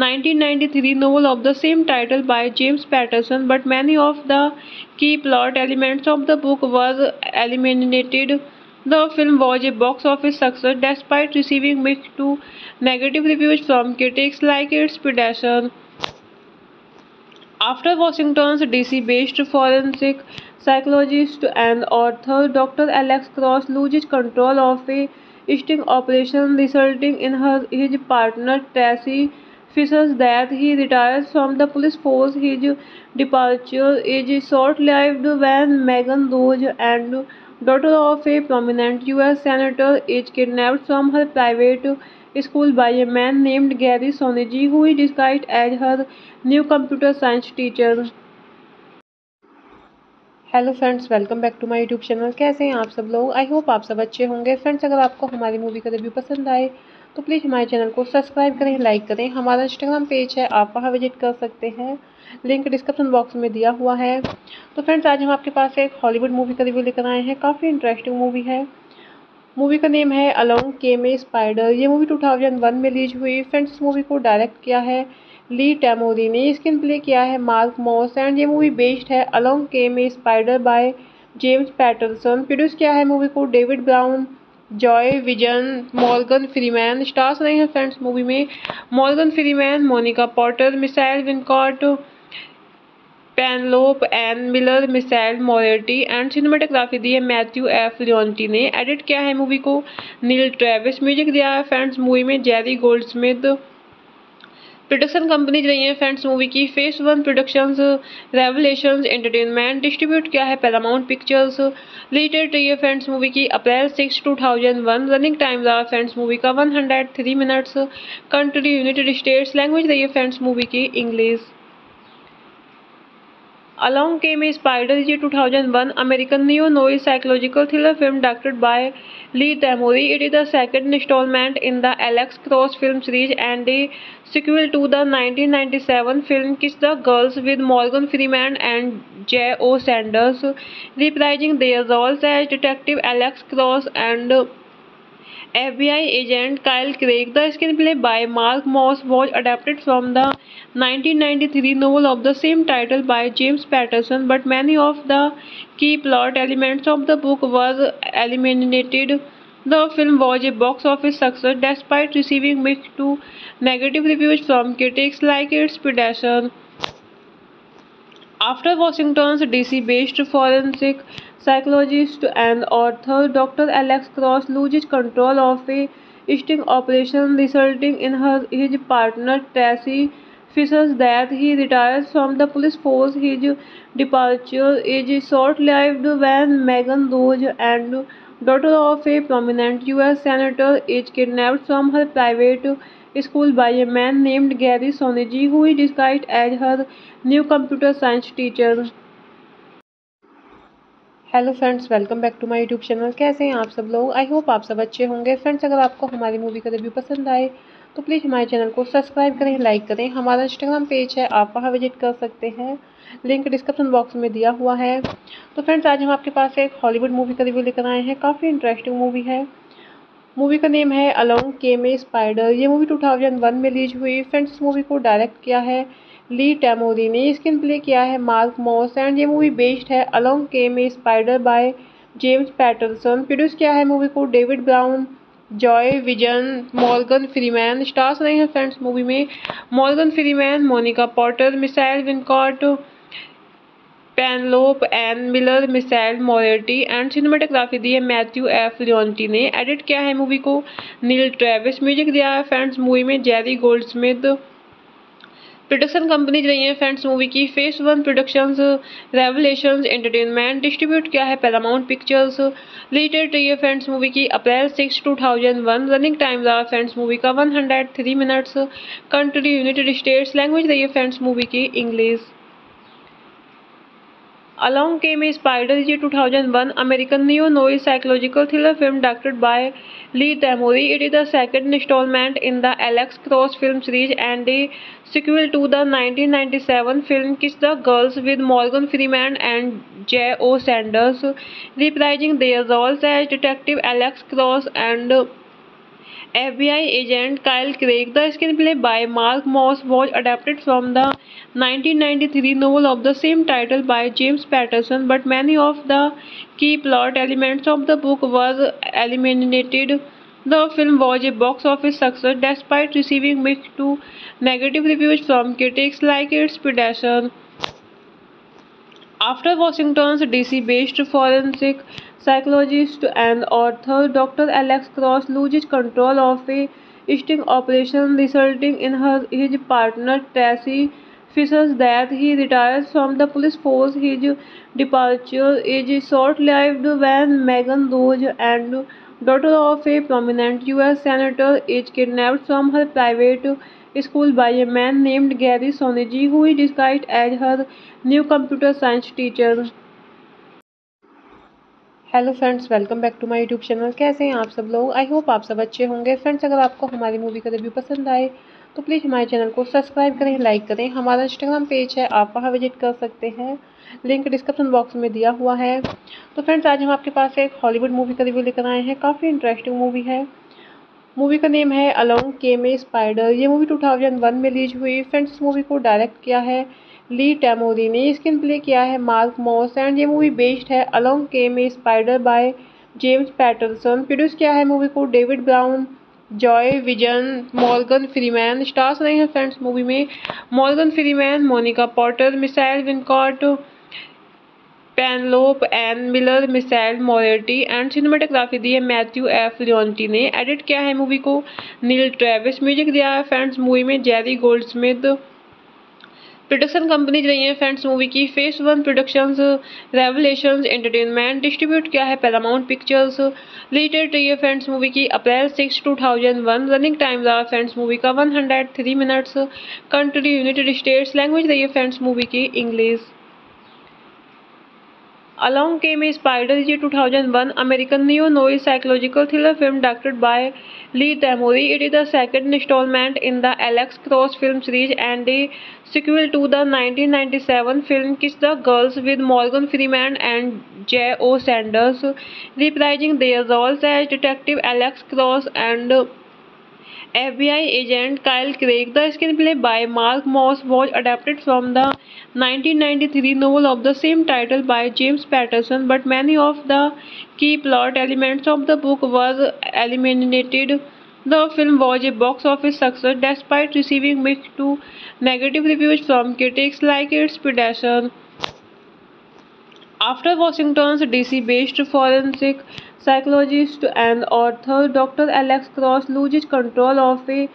1993 novel of the same title by James Patterson, but many of the key plot elements of the book were eliminated. The film was a box office success despite receiving mixed to negative reviews from critics like its predecessor. After Washington's DC-based forensic psychologist and author Dr. Alex Cross loses control of a sting operation resulting in his partner Tracy Fisher's death, he retires from the police force. His departure is short-lived when Megan Rose, and daughter of a prominent U.S. senator, is kidnapped from her private school by a man named Gary Sonegi, who is disguised as her new computer science teacher. Hello friends, welcome back to my YouTube channel. कैसे हैं आप सब लोग? आई होप आप सब अच्छे होंगे। फ्रेंड्स, अगर आपको हमारी मूवी का रिव्यू पसंद आए तो प्लीज़ हमारे चैनल को सब्सक्राइब करें, लाइक करें। हमारा इंस्टाग्राम पेज है, आप वहां विजिट कर सकते हैं, लिंक डिस्क्रिप्शन बॉक्स में दिया हुआ है। तो फ्रेंड्स, आज हम आपके पास एक हॉलीवुड मूवी का रिव्यू लेकर आए हैं। काफ़ी इंटरेस्टिंग मूवी है। मूवी का नेम है अलोंग केम ए स्पाइडर। ये मूवी 2001 में रिलीज हुई। फ्रेंड्स, इस मूवी को डायरेक्ट किया है ली टैमोरी ने। स्क्रीन प्ले किया है मार्क मॉस एंड ये मूवी बेस्ड है along came a spider by James Patterson. Produce किया है मूवी को David Brown, Joy Wizan, Morgan Freeman. Stars रहे हैं फ्रेंड्स मूवी में Morgan Freeman, Monica Potter, Michael Wincott, Penelope Ann Miller, Michael Moriarty and cinematography दी है मैथ्यू एफ लियोन्टी ने। एडिट किया है मूवी को नील ट्रेविस। म्यूजिक दिया है फ्रेंड्स मूवी में जेरी गोल्डस्मिथ। प्रोडक्शन कंपनीज रही है फ्रेंड्स मूवी की phase one productions, revelations entertainment. Distribute किया है पैरामाउंट पिक्चर्स। रिलेटेड रही है फ्रेंड्स मूवी की अप्रैल 6, 2001। रनिंग टाइम रहा फ्रेंड्स मूवी का 103 minutes. Country United states. Language रही है फ्रेंड्स मूवी की English. Along Came a Spider is a 2001 American neo-noir psychological thriller film directed by Lee Tamori. It is the second installment in the Alex Cross film series and a sequel to the 1997 film Kiss the Girls with Morgan Freeman and J.O. Sanders, reprising their roles as Detective Alex Cross and FBI agent Kyle Craig. The screenplay by Mark Moss was adapted from the 1993 novel of the same title by James Patterson, but many of the key plot elements of the book were eliminated. The film was a box office success despite receiving mixed to negative reviews from critics like its predecessor. After Washington's DC-based forensic psychologist and author Dr. Alex Cross loses control of a sting operation resulting in his partner Tracy Fisher's death, he retires from the police force. His departure is short-lived when Megan Rose, and daughter of a prominent U.S. senator, is kidnapped from her private school by a man named Gary Sonegi, who is disguised as her new computer science teacher. Hello friends, welcome back to my YouTube channel. कैसे हैं आप सब लोग? आई होप आप सब अच्छे होंगे। फ्रेंड्स, अगर आपको हमारी मूवी का रिव्यू पसंद आए तो प्लीज़ हमारे चैनल को सब्सक्राइब करें, लाइक करें। हमारा इंस्टाग्राम पेज है, आप वहां विजिट कर सकते हैं, लिंक डिस्क्रिप्शन बॉक्स में दिया हुआ है। तो फ्रेंड्स, आज हम आपके पास एक हॉलीवुड मूवी का रिव्यू लेकर आए हैं। काफ़ी इंटरेस्टिंग मूवी है। मूवी का नेम है अलोंग केम ए स्पाइडर। ये मूवी 2001 में रिलीज हुई। फ्रेंड्स, इस मूवी को डायरेक्ट किया है ली टैमोरी ने। स्क्रीन प्ले किया है मार्क मॉस एंड ये मूवी बेस्ड है along came a spider by James Patterson. Produce किया है मूवी को David Brown, Joy Wizan, Morgan Freeman. Stars रहे हैं फ्रेंड्स मूवी में Morgan Freeman, Monica Potter, Michael Wincott, Penelope Ann Miller, Michael Moriarty and cinematography दी है मैथ्यू एफ लियोन्टी ने। एडिट किया है मूवी को नील ट्रेविस। म्यूजिक दिया है फ्रेंड्स मूवी में जेरी गोल्डस्मिथ। प्रोडक्शन कंपनीज रही है फ्रेंड्स मूवी की phase one productions, revelations entertainment. Distribute किया है पैरामाउंट पिक्चर्स। रिलेटेड रही है फ्रेंड्स मूवी की अप्रैल 6, 2001। रनिंग टाइम रहा फ्रेंड्स मूवी का 103 minutes. Country United states. Language रही है फ्रेंड्स मूवी की English. Along Came a Spider is a 2001 American neo-noir psychological thriller film directed by Lee Tamori. It is the second installment in the Alex Cross film series and a sequel to the 1997 film Kiss the Girls with Morgan Freeman and J.O. Sanders, reprising their roles as Detective Alex Cross and FBI agent Kyle Craig. The screenplay by Mark Moss was adapted from the 1993 novel of the same title by James Patterson, but many of the key plot elements of the book were eliminated. The film was a box office success despite receiving mixed to negative reviews from critics like its predecessor. After Washington's DC-based forensic psychologist and author Dr. Alex Cross loses control of a sting operation resulting in his partner Tracy Fisher's death, he retires from the police force. His departure is short-lived when Megan Rose, and daughter of a prominent U.S. senator, is kidnapped from her private school by a man named Gary Sonegi, who is disguised as her new computer science teacher. Hello friends, welcome back to my YouTube channel. कैसे हैं आप सब लोग? आई होप आप सब अच्छे होंगे। फ्रेंड्स, अगर आपको हमारी मूवी का रिव्यू पसंद आए तो प्लीज़ हमारे चैनल को सब्सक्राइब करें, लाइक करें। हमारा इंस्टाग्राम पेज है, आप वहां विजिट कर सकते हैं, लिंक डिस्क्रिप्शन बॉक्स में दिया हुआ है। तो फ्रेंड्स, आज हम आपके पास एक हॉलीवुड मूवी का रिव्यू लेकर आए हैं। काफ़ी इंटरेस्टिंग मूवी है। मूवी का नेम है अलोंग केम ए स्पाइडर। ये मूवी 2001 में रिलीज हुई। फ्रेंड्स, इस मूवी को डायरेक्ट किया है ली टैमोरी ने। स्क्रीन प्ले किया है मार्क मॉस एंड ये मूवी बेस्ड है along came a spider by James Patterson. Produce किया है मूवी को David Brown, Joy Wizan, Morgan Freeman. Stars रहे हैं फ्रेंड्स मूवी में Morgan Freeman, Monica Potter, Michael Wincott, Penelope Ann Miller, Michael Moriarty and cinematography दी है मैथ्यू एफ लियोन्टी ने। एडिट किया है मूवी को नील ट्रेविस। म्यूजिक दिया है फ्रेंड्स मूवी में जेरी गोल्डस्मिथ। प्रोडक्शन कंपनीज रही हैं फ्रेंड्स मूवी की phase one productions, revelations entertainment. Distribute किया है पैरामाउंट पिक्चर्स। रिलेटेड रही है फ्रेंड्स मूवी की अप्रैल 6, 2001। रनिंग टाइम रहा फ्रेंड्स मूवी का 103 minutes. Country United states. Language रही है फ्रेंड्स मूवी की English. Along Came a Spider is a 2001 American neo-noir psychological thriller film directed by Lee Tamori. It is the second installment in the Alex Cross film series and a sequel to the 1997 film Kiss the Girls with Morgan Freeman and J.O. Sanders, reprising their roles as Detective Alex Cross and FBI agent Kyle Craig. The screenplay by Mark Moss was adapted from the 1993 novel of the same title by James Patterson, but many of the key plot elements of the book were eliminated. The film was a box office success despite receiving mixed to negative reviews from critics like its predecessor. After Washington's DC-based forensic psychologist and author Dr. Alex Cross loses control of a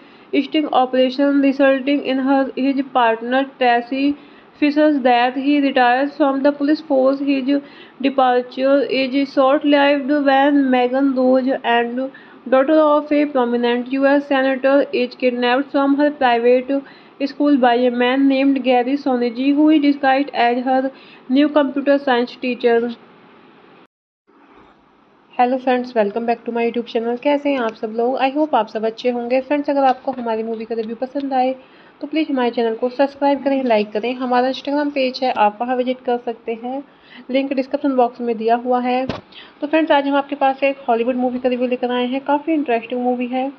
sting operation resulting in his partner Tracy Fisher's death, he retires from the police force. His departure is short-lived when Megan Rose, and daughter of a prominent U.S. senator, is kidnapped from her private school by a man named Gary Sonegi, who is disguised as her new computer science teacher. Hello friends, welcome back to my YouTube channel. कैसे हैं आप सब लोग? आई होप आप सब अच्छे होंगे। फ्रेंड्स, अगर आपको हमारी मूवी का रिव्यू पसंद आए तो प्लीज़ हमारे चैनल को सब्सक्राइब करें, लाइक करें। हमारा इंस्टाग्राम पेज है, आप वहां विजिट कर सकते हैं, लिंक डिस्क्रिप्शन बॉक्स में दिया हुआ है। तो फ्रेंड्स, आज हम आपके पास एक हॉलीवुड मूवी का रिव्यू लेकर आए हैं। काफ़ी इंटरेस्टिंग मूवी है।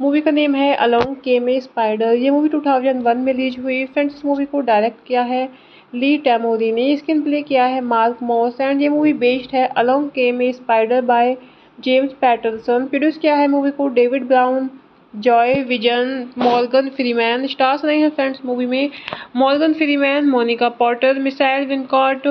मूवी का नेम है अलोंग केम ए स्पाइडर। ये मूवी 2001 में रिलीज हुई। फ्रेंड्स, इस मूवी को डायरेक्ट किया है ली टैमोरी ने। स्क्रीन प्ले किया है मार्क मॉस एंड ये मूवी बेस्ड है along came a spider by James Patterson. Produce किया है मूवी को David Brown, Joy Wizan, Morgan Freeman. Stars रहे हैं फ्रेंड्स मूवी में Morgan Freeman, Monica Potter, Michael Wincott,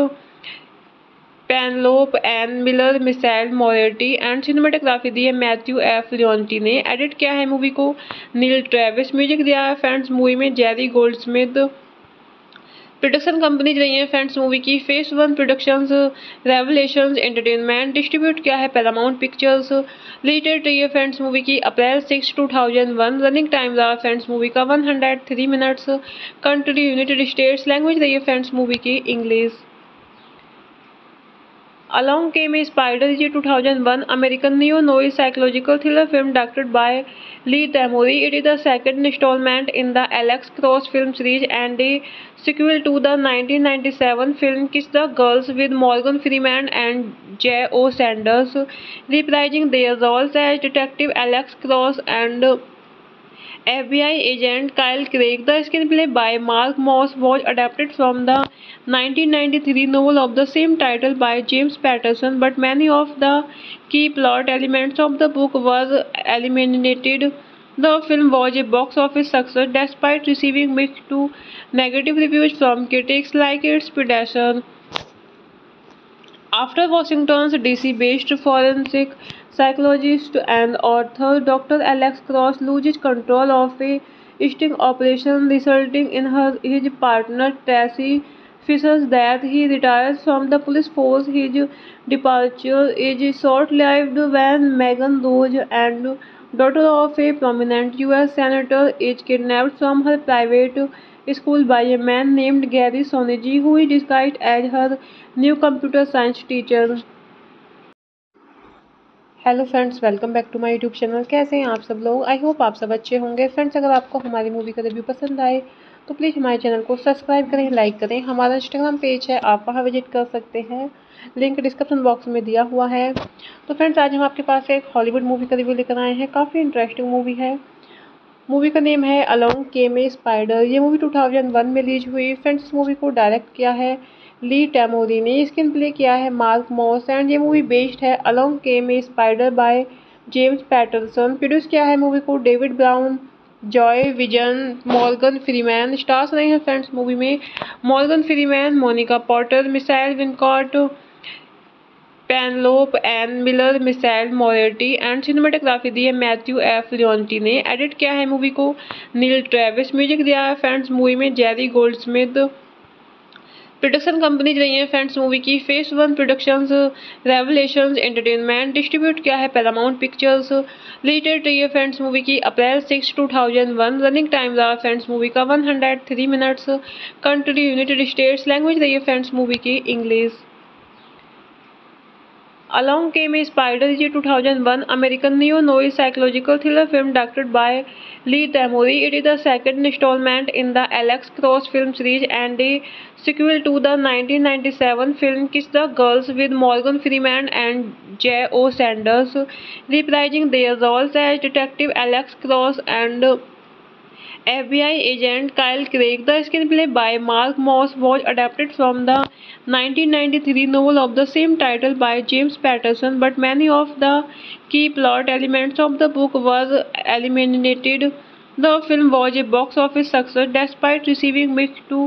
Penelope Ann Miller, Michael Moriarty and cinematography दी है मैथ्यू एफ लियोन्टी ने। एडिट किया है मूवी को नील ट्रेविस। म्यूजिक दिया है फ्रेंड्स मूवी में जेरी गोल्डस्मिथ। प्रोडक्शन कंपनीज रही हैं फ्रेंड्स मूवी की phase one productions, revelations entertainment. Distribute किया है पैरामाउंट पिक्चर्स। रिलेटेड रही है फ्रेंड्स मूवी की अप्रैल 6, 2001। रनिंग टाइम रहा फ्रेंड्स मूवी का 103 minutes. Country United states. Language रही है फ्रेंड्स मूवी की English. Along Came a Spider is a 2001 American neo-noir psychological thriller film directed by Lee Tamori. It is the second installment in the Alex Cross film series and a sequel to the 1997 film Kiss the Girls with Morgan Freeman and J.O. Sanders, reprising their roles as Detective Alex Cross and FBI agent Kyle Craig. The screenplay by Mark Moss was adapted from the 1993 novel of the same title by James Patterson, but many of the key plot elements of the book were eliminated. The film was a box office success despite receiving mixed to negative reviews from critics like its predecessor. After Washington's DC-based forensic psychologist and author Dr. Alex Cross loses control of a sting operation resulting in his partner Tracy Fisher's death, he retires from the police force. His departure is short-lived when Megan Rose, and daughter of a prominent U.S. senator, is kidnapped from her private school by a man named Gary Sonegi, who is disguised as her new computer science teacher. Hello friends, welcome back to my YouTube channel. कैसे हैं आप सब लोग? आई होप आप सब अच्छे होंगे। फ्रेंड्स, अगर आपको हमारी मूवी का रिव्यू पसंद आए तो प्लीज़ हमारे चैनल को सब्सक्राइब करें, लाइक करें। हमारा इंस्टाग्राम पेज है, आप वहां विजिट कर सकते हैं, लिंक डिस्क्रिप्शन बॉक्स में दिया हुआ है। तो फ्रेंड्स, आज हम आपके पास एक हॉलीवुड मूवी का रिव्यू लेकर आए हैं। काफ़ी इंटरेस्टिंग मूवी है। मूवी का नेम है अलोंग केम ए स्पाइडर। ये मूवी 2001 में रिलीज हुई। फ्रेंड्स, इस मूवी को डायरेक्ट किया है ली टैमोरी ने। स्क्रीन प्ले किया है मार्क मॉस एंड ये मूवी बेस्ड है along came a spider by James Patterson. Produce किया है मूवी को David Brown, Joy Wizan, Morgan Freeman. Stars रहे हैं फ्रेंड्स मूवी में Morgan Freeman, Monica Potter, Michael Wincott, Penelope Ann Miller, Michael Moriarty and cinematography दी है मैथ्यू एफ लियोन्टी ने। एडिट किया है मूवी को नील ट्रेविस। म्यूजिक दिया है फ्रेंड्स मूवी में जेरी गोल्डस्मिथ। प्रोडक्शन कंपनीज रही है फ्रेंड्स मूवी की phase one productions, revelations entertainment. Distribute किया है पैरामाउंट पिक्चर्स। रिलेटेड रही है फ्रेंड्स मूवी की अप्रैल 6, 2001। रनिंग टाइम रहा फ्रेंड्स मूवी का 103 minutes. Country United states. Language रही है फ्रेंड्स मूवी की English. Along Came a Spider is a 2001 American neo-noir psychological thriller film directed by Lee Tamori. It is the second installment in the Alex Cross film series and a sequel to the 1997 film Kiss the Girls with Morgan Freeman and J.O. Sanders, reprising their roles as Detective Alex Cross and FBI agent Kyle Craig. The screenplay by Mark Moss was adapted from the 1993 novel of the same title by James Patterson, but many of the key plot elements of the book were eliminated. The film was a box office success despite receiving mixed to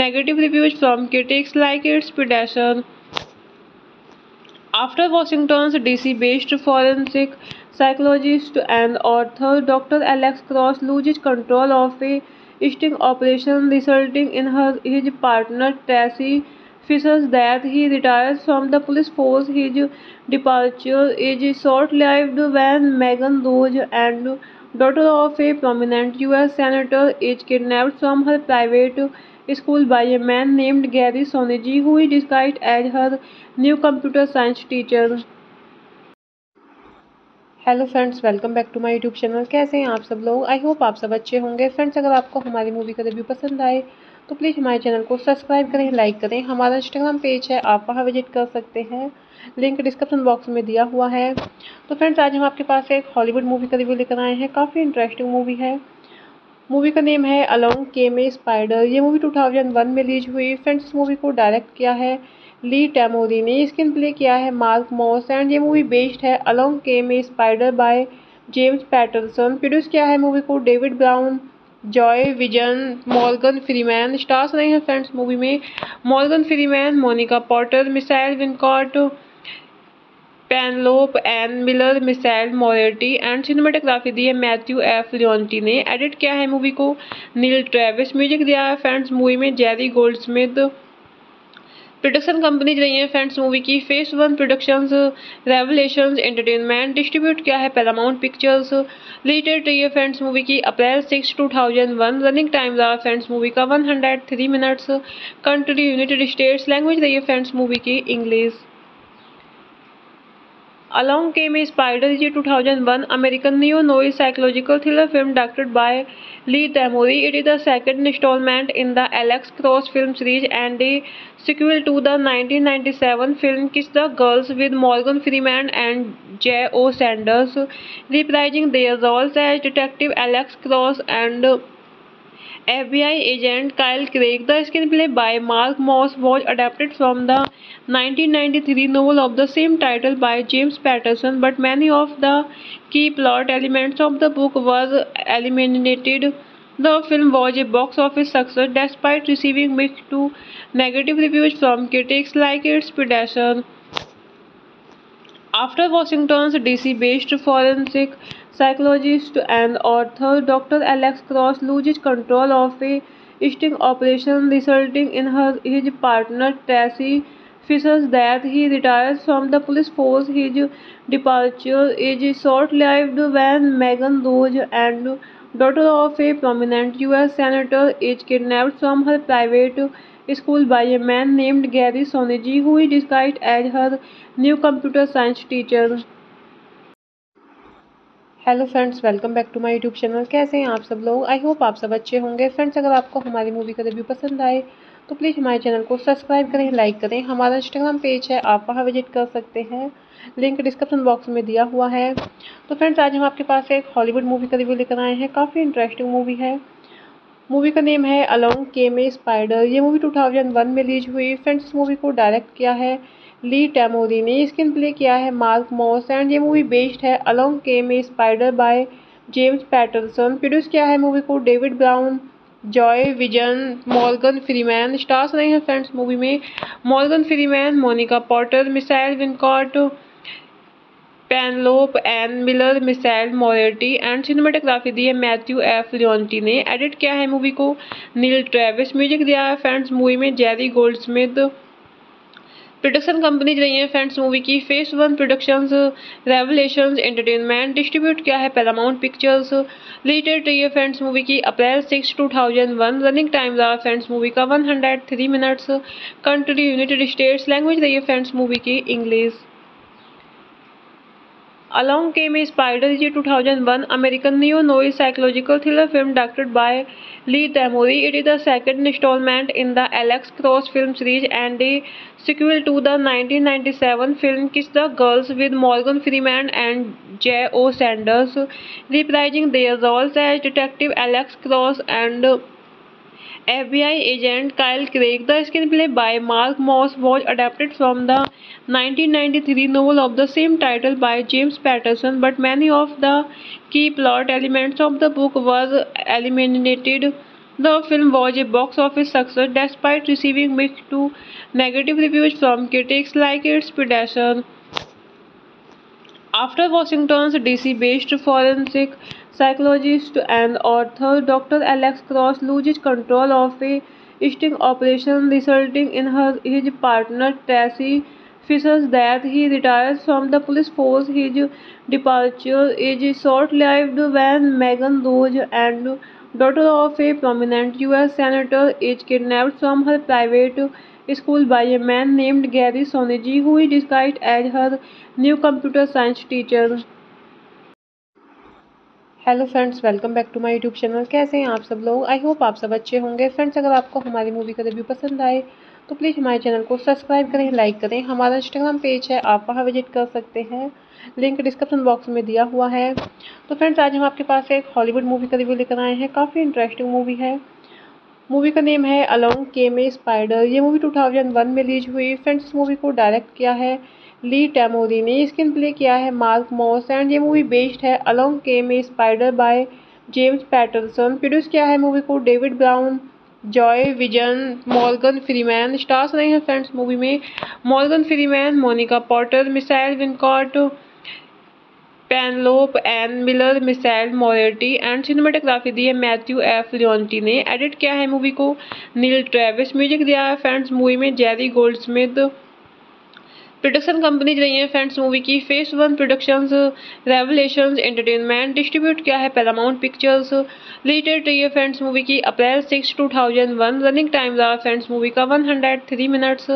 negative reviews from critics like its predecessor. After Washington's DC-based forensic psychologist and author Dr. Alex Cross loses control of a sting operation resulting in his partner Tracy Fisher's death, he retires from the police force. His departure is short-lived when Megan Rose, and daughter of a prominent U.S. senator, is kidnapped from her private school by a man named Gary Sonegi, who is disguised as her new computer science teacher. Hello friends, welcome back to my YouTube channel. कैसे हैं आप सब लोग? आई होप आप सब अच्छे होंगे। फ्रेंड्स, अगर आपको हमारी मूवी का रिव्यू पसंद आए तो प्लीज़ हमारे चैनल को सब्सक्राइब करें, लाइक करें। हमारा इंस्टाग्राम पेज है, आप वहां विजिट कर सकते हैं, लिंक डिस्क्रिप्शन बॉक्स में दिया हुआ है। तो फ्रेंड्स, आज हम आपके पास एक हॉलीवुड मूवी का रिव्यू लेकर आए हैं। काफ़ी इंटरेस्टिंग मूवी है। मूवी का नेम है अलोंग केम ए स्पाइडर। ये मूवी 2001 में रिलीज हुई। फ्रेंड्स, इस मूवी को डायरेक्ट किया है ली टैमोरी ने। स्क्रीन प्ले किया है मार्क मॉस एंड ये मूवी बेस्ड है along came a spider by James Patterson. Produce किया है मूवी को David Brown, Joy Wizan, Morgan Freeman. Stars रहे हैं फ्रेंड्स मूवी में Morgan Freeman, Monica Potter, Michael Wincott, Penelope Ann Miller, Michael Moriarty and cinematography दी है मैथ्यू एफ लियोन्टी ने। एडिट किया है मूवी को नील ट्रेविस। म्यूजिक दिया है फ्रेंड्स मूवी में जेरी गोल्डस्मिथ। प्रोडक्शन कंपनीज रही है फ्रेंड्स मूवी की phase one productions, revelations entertainment. Distribute किया है पैरामाउंट पिक्चर्स। रिलेटेड रही है फ्रेंड्स मूवी की अप्रैल 6, 2001। रनिंग टाइम रहा फ्रेंड्स मूवी का 103 minutes. Country United states. Language रही है फ्रेंड्स मूवी की English. Along Came a Spider is a 2001 American neo-noir psychological thriller film directed by Lee Tamori. It is the second installment in the Alex Cross film series and a sequel to the 1997 film Kiss the Girls with Morgan Freeman and J.O. Sanders, reprising their roles as Detective Alex Cross and FBI agent Kyle Craig. The screenplay by Mark Moss was adapted from the 1993 novel of the same title by James Patterson, but many of the key plot elements of the book were eliminated. The film was a box office success despite receiving mixed to negative reviews from critics like its predecessor. After Washington's DC-based forensic psychologist and author Dr. Alex Cross loses control of a sting operation resulting in his partner Tracy Fisher's death, he retires from the police force. His departure is short-lived when Megan Rose, and daughter of a prominent U.S. senator, is kidnapped from her private school by a man named Gary Sonegi, who is disguised as her new computer science teacher. Hello friends, welcome back to my YouTube channel. कैसे हैं आप सब लोग? आई होप आप सब अच्छे होंगे। फ्रेंड्स, अगर आपको हमारी मूवी का रिव्यू पसंद आए तो प्लीज़ हमारे चैनल को सब्सक्राइब करें, लाइक करें। हमारा इंस्टाग्राम पेज है, आप वहां विजिट कर सकते हैं, लिंक डिस्क्रिप्शन बॉक्स में दिया हुआ है। तो फ्रेंड्स, आज हम आपके पास एक हॉलीवुड मूवी का रिव्यू लेकर आए हैं। काफ़ी इंटरेस्टिंग मूवी है। मूवी का नेम है अलोंग केम ए स्पाइडर। ये मूवी 2001 में रिलीज हुई। फ्रेंड्स, इस मूवी को डायरेक्ट किया है ली टैमोरी ने। स्क्रीन प्ले किया है मार्क मॉस एंड ये मूवी बेस्ड है along came a spider by James Patterson. Produce किया है मूवी को David Brown, Joy Wizan, Morgan Freeman. Stars रहे हैं फ्रेंड्स मूवी में Morgan Freeman, Monica Potter, Michael Wincott, Penelope Ann Miller, Michael Moriarty and cinematography दी है मैथ्यू एफ लियोन्टी ने। एडिट किया है मूवी को नील ट्रेविस। म्यूजिक दिया है फ्रेंड्स मूवी में जेरी गोल्डस्मिथ। प्रोडक्शन कंपनीज रही है फ्रेंड्स मूवी की phase one productions, revelations entertainment. Distribute किया है पैरामाउंट पिक्चर्स। रिलेटेड रही है फ्रेंड्स मूवी की अप्रैल 6, 2001। रनिंग टाइम रहा फ्रेंड्स मूवी का 103 minutes. Country United states. Language रही है फ्रेंड्स मूवी की English. Along Came a Spider is a 2001 American neo-noir psychological thriller film directed by Lee Tamori. It is the second installment in the Alex Cross film series and a sequel to the 1997 film Kiss the Girls with Morgan Freeman and J.O. Sanders, reprising their roles as Detective Alex Cross and FBI agent Kyle Craig. The screenplay by Mark Moss was adapted from the 1993 novel of the same title by James Patterson, but many of the key plot elements of the book were eliminated. The film was a box office success despite receiving mixed to negative reviews from critics like its predecessor. After Washington's DC-based forensic psychologist and author Dr. Alex Cross loses control of a sting operation resulting in his partner Tracy Fisher's death, he retires from the police force. His departure is short-lived when Megan Rose, and daughter of a prominent U.S. senator, is kidnapped from her private school by a man named Gary Sonegi, who is disguised as her new computer science teacher. Hello friends, welcome back to my YouTube channel. कैसे हैं आप सब लोग? आई होप आप सब अच्छे होंगे। फ्रेंड्स, अगर आपको हमारी मूवी का रिव्यू पसंद आए तो प्लीज़ हमारे चैनल को सब्सक्राइब करें, लाइक करें। हमारा इंस्टाग्राम पेज है, आप वहां विजिट कर सकते हैं, लिंक डिस्क्रिप्शन बॉक्स में दिया हुआ है। तो फ्रेंड्स, आज हम आपके पास एक हॉलीवुड मूवी का रिव्यू लेकर आए हैं। काफ़ी इंटरेस्टिंग मूवी है। मूवी का नेम है अलोंग केम ए स्पाइडर। ये मूवी 2001 में रिलीज हुई। फ्रेंड्स, इस मूवी को डायरेक्ट किया है ली टैमोरी ने। स्क्रीन प्ले किया है मार्क मॉस एंड ये मूवी बेस्ड है along came a spider by James Patterson. Produce किया है मूवी को David Brown, Joy Wizan, Morgan Freeman. Stars रहे हैं फ्रेंड्स मूवी में Morgan Freeman, Monica Potter, Michael Wincott, Penelope Ann Miller, Michael Moriarty and cinematography दी है मैथ्यू एफ लियोन्टी ने। एडिट किया है मूवी को नील ट्रेविस। म्यूजिक दिया है फ्रेंड्स मूवी में जेरी गोल्डस्मिथ। प्रोडक्शन कंपनीज रही है फ्रेंड्स मूवी की phase one productions, revelations entertainment. Distribute किया है पैरामाउंट पिक्चर्स। रिलेटेड रही है फ्रेंड्स मूवी की अप्रैल 6, 2001। रनिंग टाइम रहा फ्रेंड्स मूवी का 103 minutes.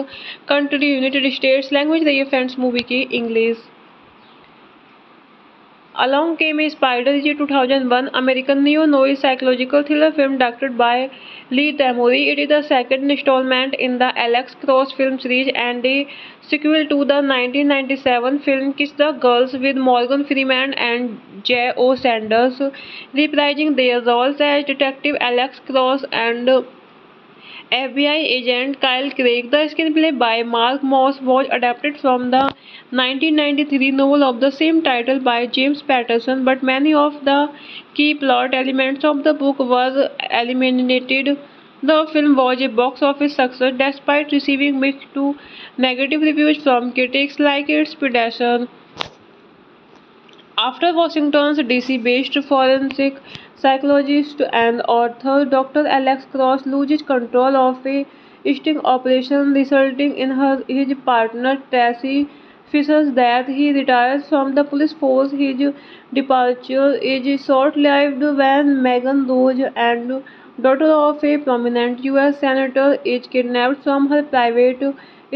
Country United states. Language रही है फ्रेंड्स मूवी की English. Along Came a Spider is a 2001 American neo-noir psychological thriller film directed by Lee Tamori. It is the second installment in the Alex Cross film series and a sequel to the 1997 film Kiss the Girls with Morgan Freeman and J.O. Sanders, reprising their roles as Detective Alex Cross and FBI agent Kyle Craig. The screenplay by Mark Moss was adapted from the 1993 novel of the same title by James Patterson, but many of the key plot elements of the book were eliminated. The film was a box office success despite receiving mixed to negative reviews from critics like its predecessor. After Washington's DC-based forensic psychologist and author Dr. Alex Cross loses control of a sting operation resulting in his partner Tracy Fisher's death, he retires from the police force. His departure is short-lived when Megan Rose, and daughter of a prominent U.S. senator, is kidnapped from her private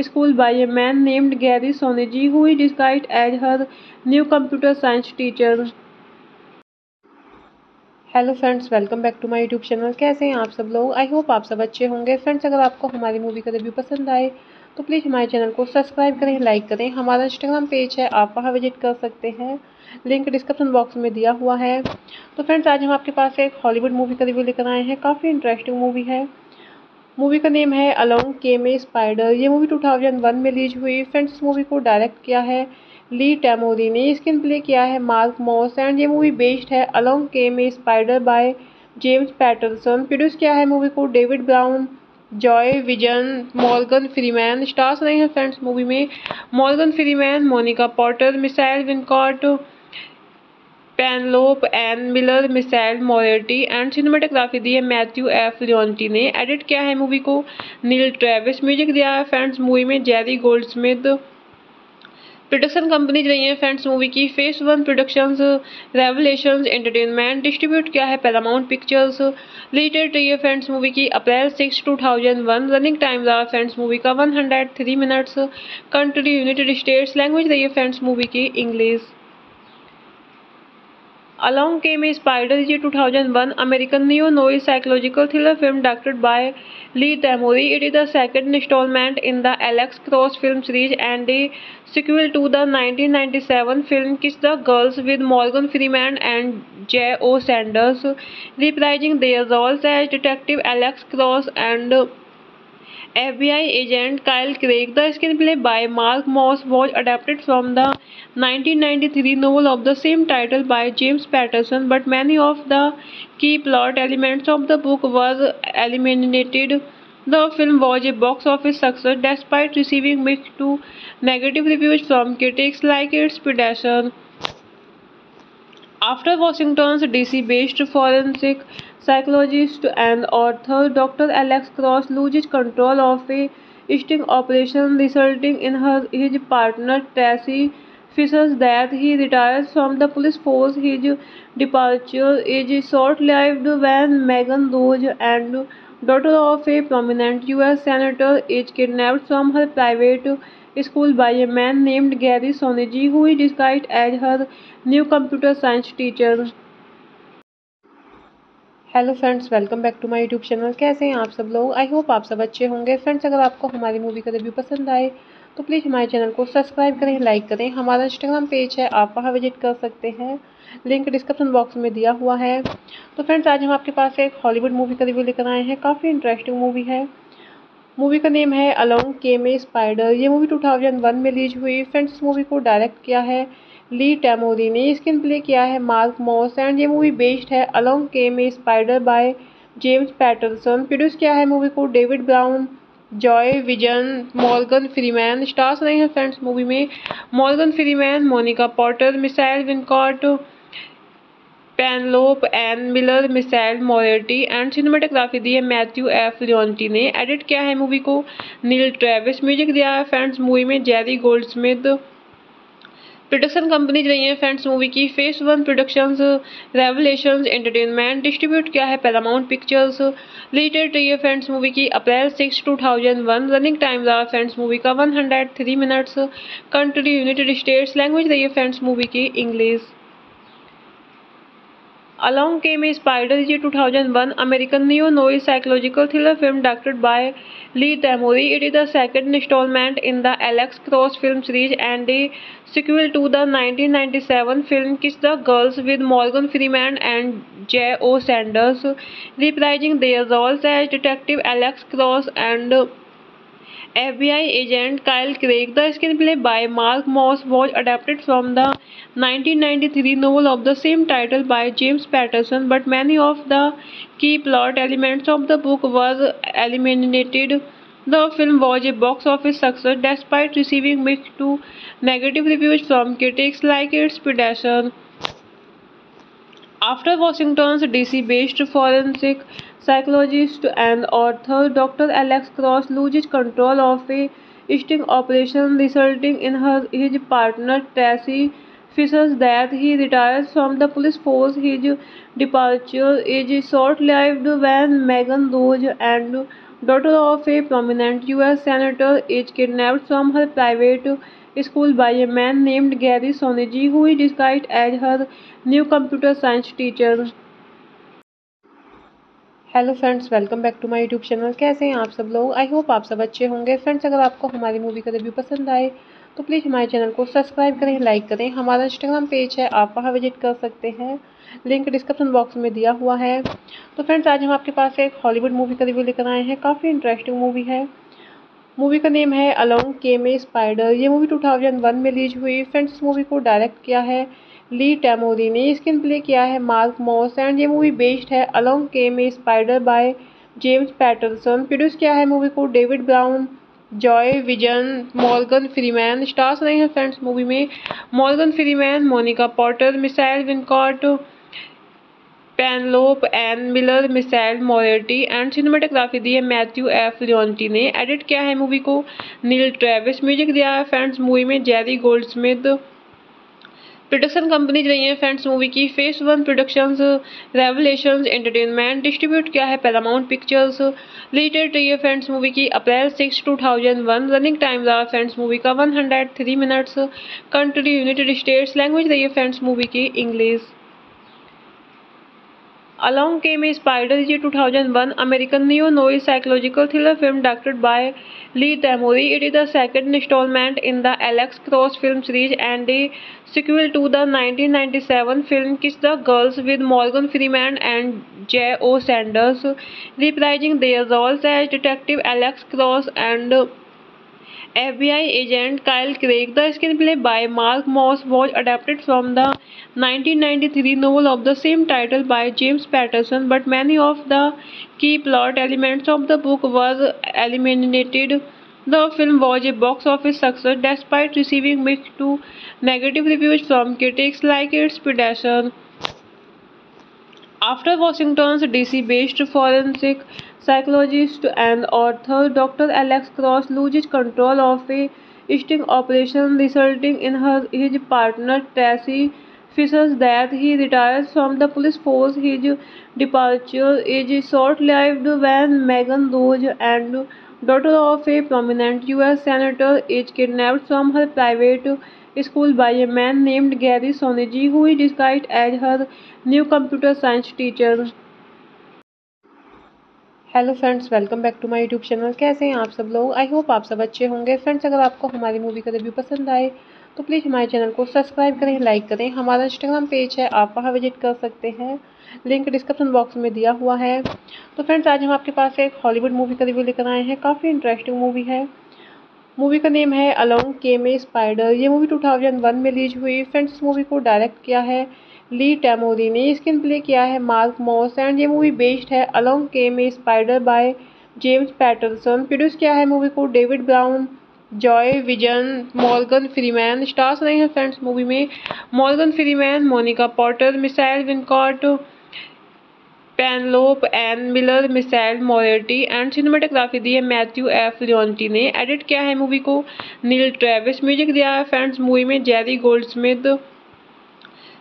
school by a man named Gary Sonegi, who is disguised as her new computer science teacher. Hello friends, welcome back to my YouTube channel. कैसे हैं आप सब लोग? आई होप आप सब अच्छे होंगे। फ्रेंड्स, अगर आपको हमारी मूवी का रिव्यू पसंद आए तो प्लीज़ हमारे चैनल को सब्सक्राइब करें, लाइक करें। हमारा इंस्टाग्राम पेज है, आप वहां विजिट कर सकते हैं, लिंक डिस्क्रिप्शन बॉक्स में दिया हुआ है। तो फ्रेंड्स, आज हम आपके पास एक हॉलीवुड मूवी का रिव्यू लेकर आए हैं। काफ़ी इंटरेस्टिंग मूवी है। मूवी का नेम है अलोंग केम ए स्पाइडर। ये मूवी 2001 में रिलीज हुई। फ्रेंड्स, इस मूवी को डायरेक्ट किया है ली टैमोरी ने। स्क्रीन प्ले किया है मार्क मॉस एंड ये मूवी बेस्ड है along came a spider by James Patterson. Produce किया है मूवी को David Brown, Joy Wizan, Morgan Freeman. Stars रहे हैं फ्रेंड्स मूवी में Morgan Freeman, Monica Potter, Michael Wincott, Penelope Ann Miller, Michael Moriarty and cinematography दी है मैथ्यू एफ लियोन्टी ने। एडिट किया है मूवी को नील ट्रेविस। म्यूजिक दिया है फ्रेंड्स मूवी में जेरी गोल्डस्मिथ। प्रोडक्शन कंपनीज रही है फ्रेंड्स मूवी की phase one productions, revelations entertainment. Distribute किया है पैरामाउंट पिक्चर्स। रिलेटेड रही है फ्रेंड्स मूवी की अप्रैल 6, 2001। रनिंग टाइम रहा फ्रेंड्स मूवी का 103 minutes. Country United states. Language रही है फ्रेंड्स मूवी की English. Along Came a Spider is a 2001 American neo-noir psychological thriller film directed by Lee Tamori. It is the second installment in the Alex Cross film series and a sequel to the 1997 film Kiss the Girls with Morgan Freeman and J.O. Sanders, reprising their roles as Detective Alex Cross and FBI agent Kyle Craig. The screenplay by Mark Moss was adapted from the 1993 novel of the same title by James Patterson, but many of the key plot elements of the book were eliminated. The film was a box office success despite receiving mixed to negative reviews from critics like its predecessor. After Washington's DC-based forensic psychologist and author Dr. Alex Cross loses control of a sting operation resulting in his partner Tracy Fisher's death, he retires from the police force. His departure is short-lived when Megan Rose, and daughter of a prominent U.S. senator, is kidnapped from her private school by a man named Gary Sonegi, who is disguised as her new computer science teacher. Hello friends, welcome back to my YouTube channel. कैसे हैं आप सब लोग? आई होप आप सब अच्छे होंगे। फ्रेंड्स, अगर आपको हमारी मूवी का रिव्यू पसंद आए तो प्लीज़ हमारे चैनल को सब्सक्राइब करें, लाइक करें। हमारा इंस्टाग्राम पेज है, आप वहां विजिट कर सकते हैं, लिंक डिस्क्रिप्शन बॉक्स में दिया हुआ है। तो फ्रेंड्स, आज हम आपके पास एक हॉलीवुड मूवी का रिव्यू लेकर आए हैं। काफ़ी इंटरेस्टिंग मूवी है। मूवी का नेम है अलोंग केम ए स्पाइडर। ये मूवी 2001 में रिलीज हुई। फ्रेंड्स, इस मूवी को डायरेक्ट किया है ली टैमोरी ने। स्क्रीन प्ले किया है मार्क मॉस एंड ये मूवी बेस्ड है along came a spider by James Patterson. Produce किया है मूवी को David Brown, Joy Wizan, Morgan Freeman. Stars रहे हैं फ्रेंड्स मूवी में Morgan Freeman, Monica Potter, Michael Wincott, Penelope Ann Miller, Michael Moriarty and cinematography दी है मैथ्यू एफ लियोन्टी ने। एडिट किया है मूवी को नील ट्रेविस। म्यूजिक दिया है फ्रेंड्स मूवी में जेरी गोल्डस्मिथ। प्रोडक्शन कंपनीज रही है फ्रेंड्स मूवी की phase one productions, revelations entertainment. Distribute किया है पैरामाउंट पिक्चर्स। रिलेटेड रही है फ्रेंड्स मूवी की अप्रैल 6, 2001। रनिंग टाइम रहा फ्रेंड्स मूवी का 103 minutes. Country United states. Language रही है फ्रेंड्स मूवी की English. Along Came a Spider is a 2001 American neo-noir psychological thriller film directed by Lee Tamori. It is the second installment in the Alex Cross film series and a sequel to the 1997 film Kiss the Girls with Morgan Freeman and J.O. Sanders, reprising their roles as Detective Alex Cross and FBI agent Kyle Craig. The screenplay by Mark Moss was adapted from the 1993 novel of the same title by James Patterson, but many of the key plot elements of the book were eliminated. The film was a box office success despite receiving mixed to negative reviews from critics like its predecessor. After Washington's DC-based forensic psychologist and author Dr. Alex Cross loses control of a sting operation resulting in his partner Tracy Fisher's death, he retires from the police force. His departure is short-lived when Megan Rose, and daughter of a prominent U.S. senator, is kidnapped from her private school by a man named Gary Sonegi, who is disguised as her new computer science teacher. Hello friends, welcome back to my YouTube channel. कैसे हैं आप सब लोग? आई होप आप सब अच्छे होंगे। फ्रेंड्स, अगर आपको हमारी मूवी का रिव्यू पसंद आए तो प्लीज़ हमारे चैनल को सब्सक्राइब करें, लाइक करें। हमारा इंस्टाग्राम पेज है, आप वहां विजिट कर सकते हैं, लिंक डिस्क्रिप्शन बॉक्स में दिया हुआ है। तो फ्रेंड्स, आज हम आपके पास एक हॉलीवुड मूवी का रिव्यू लेकर आए हैं। काफ़ी इंटरेस्टिंग मूवी है। मूवी का नेम है अलोंग केम ए स्पाइडर। ये मूवी 2001 में रिलीज हुई। फ्रेंड्स, इस मूवी को डायरेक्ट किया है ली टैमोरी ने। स्क्रीन प्ले किया है मार्क मॉस एंड ये मूवी बेस्ड है along came a spider by James Patterson. Produce किया है मूवी को David Brown, Joy Wizan, Morgan Freeman. Stars रहे हैं फ्रेंड्स मूवी में Morgan Freeman, Monica Potter, Michael Wincott, Penelope Ann Miller, Michael Moriarty and cinematography दी है मैथ्यू एफ लियोन्टी ने। एडिट किया है मूवी को नील ट्रेविस। म्यूजिक दिया है फ्रेंड्स मूवी में जेरी गोल्डस्मिथ। प्रोडक्शन कंपनीज रही हैं फ्रेंड्स मूवी की phase one productions, revelations entertainment. Distribute किया है पैरामाउंट पिक्चर्स। रिलीज रही है फ्रेंड्स मूवी की अप्रैल 6, 2001। रनिंग टाइम रहा फ्रेंड्स मूवी का 103 minutes. Country United states. Language रही है फ्रेंड्स मूवी की English. Along Came a Spider is a 2001 American neo-noir psychological thriller film directed by Lee Tamori. It is the second installment in the Alex Cross film series and a sequel to the 1997 film Kiss the Girls with Morgan Freeman and J.O. Sanders, reprising their roles as Detective Alex Cross and FBI agent Kyle Craig. The screenplay by Mark Moss was adapted from the 1993 novel of the same title by James Patterson, but many of the key plot elements of the book were eliminated. The film was a box office success despite receiving mixed to negative reviews from critics like its predecessor. After Washington's DC-based forensic psychologist and author Dr. Alex Cross loses control of a sting operation resulting in his partner Tracy Fisher's death, he retires from the police force. His departure is short-lived when Megan Rose, and daughter of a prominent U.S. senator, is kidnapped from her private school by a man named Gary Sonegi, who is disguised as her new computer science teacher. Hello friends, welcome back to my YouTube channel. कैसे हैं आप सब लोग? आई होप आप सब अच्छे होंगे। फ्रेंड्स, अगर आपको हमारी मूवी का रिव्यू पसंद आए तो प्लीज़ हमारे चैनल को सब्सक्राइब करें, लाइक करें। हमारा इंस्टाग्राम पेज है, आप वहां विजिट कर सकते हैं, लिंक डिस्क्रिप्शन बॉक्स में दिया हुआ है। तो फ्रेंड्स, आज हम आपके पास एक हॉलीवुड मूवी का रिव्यू लेकर आए हैं। काफ़ी इंटरेस्टिंग मूवी है। मूवी का नेम है अलोंग केम ए स्पाइडर। ये मूवी 2001 में रिलीज हुई। फ्रेंड्स, इस मूवी को डायरेक्ट किया है ली टैमोरी ने। स्क्रीन प्ले किया है मार्क मॉस एंड ये मूवी बेस्ड है along came a spider by James Patterson. Produce किया है मूवी को David Brown, Joy Wizan, Morgan Freeman. Stars रहे हैं फ्रेंड्स मूवी में Morgan Freeman, Monica Potter, Michael Wincott, Penelope Ann Miller, Michael Moriarty and cinematography दी है मैथ्यू एफ लियोन्टी ने। एडिट किया है मूवी को नील ट्रेविस। म्यूजिक दिया है फ्रेंड्स मूवी में जेरी गोल्डस्मिथ।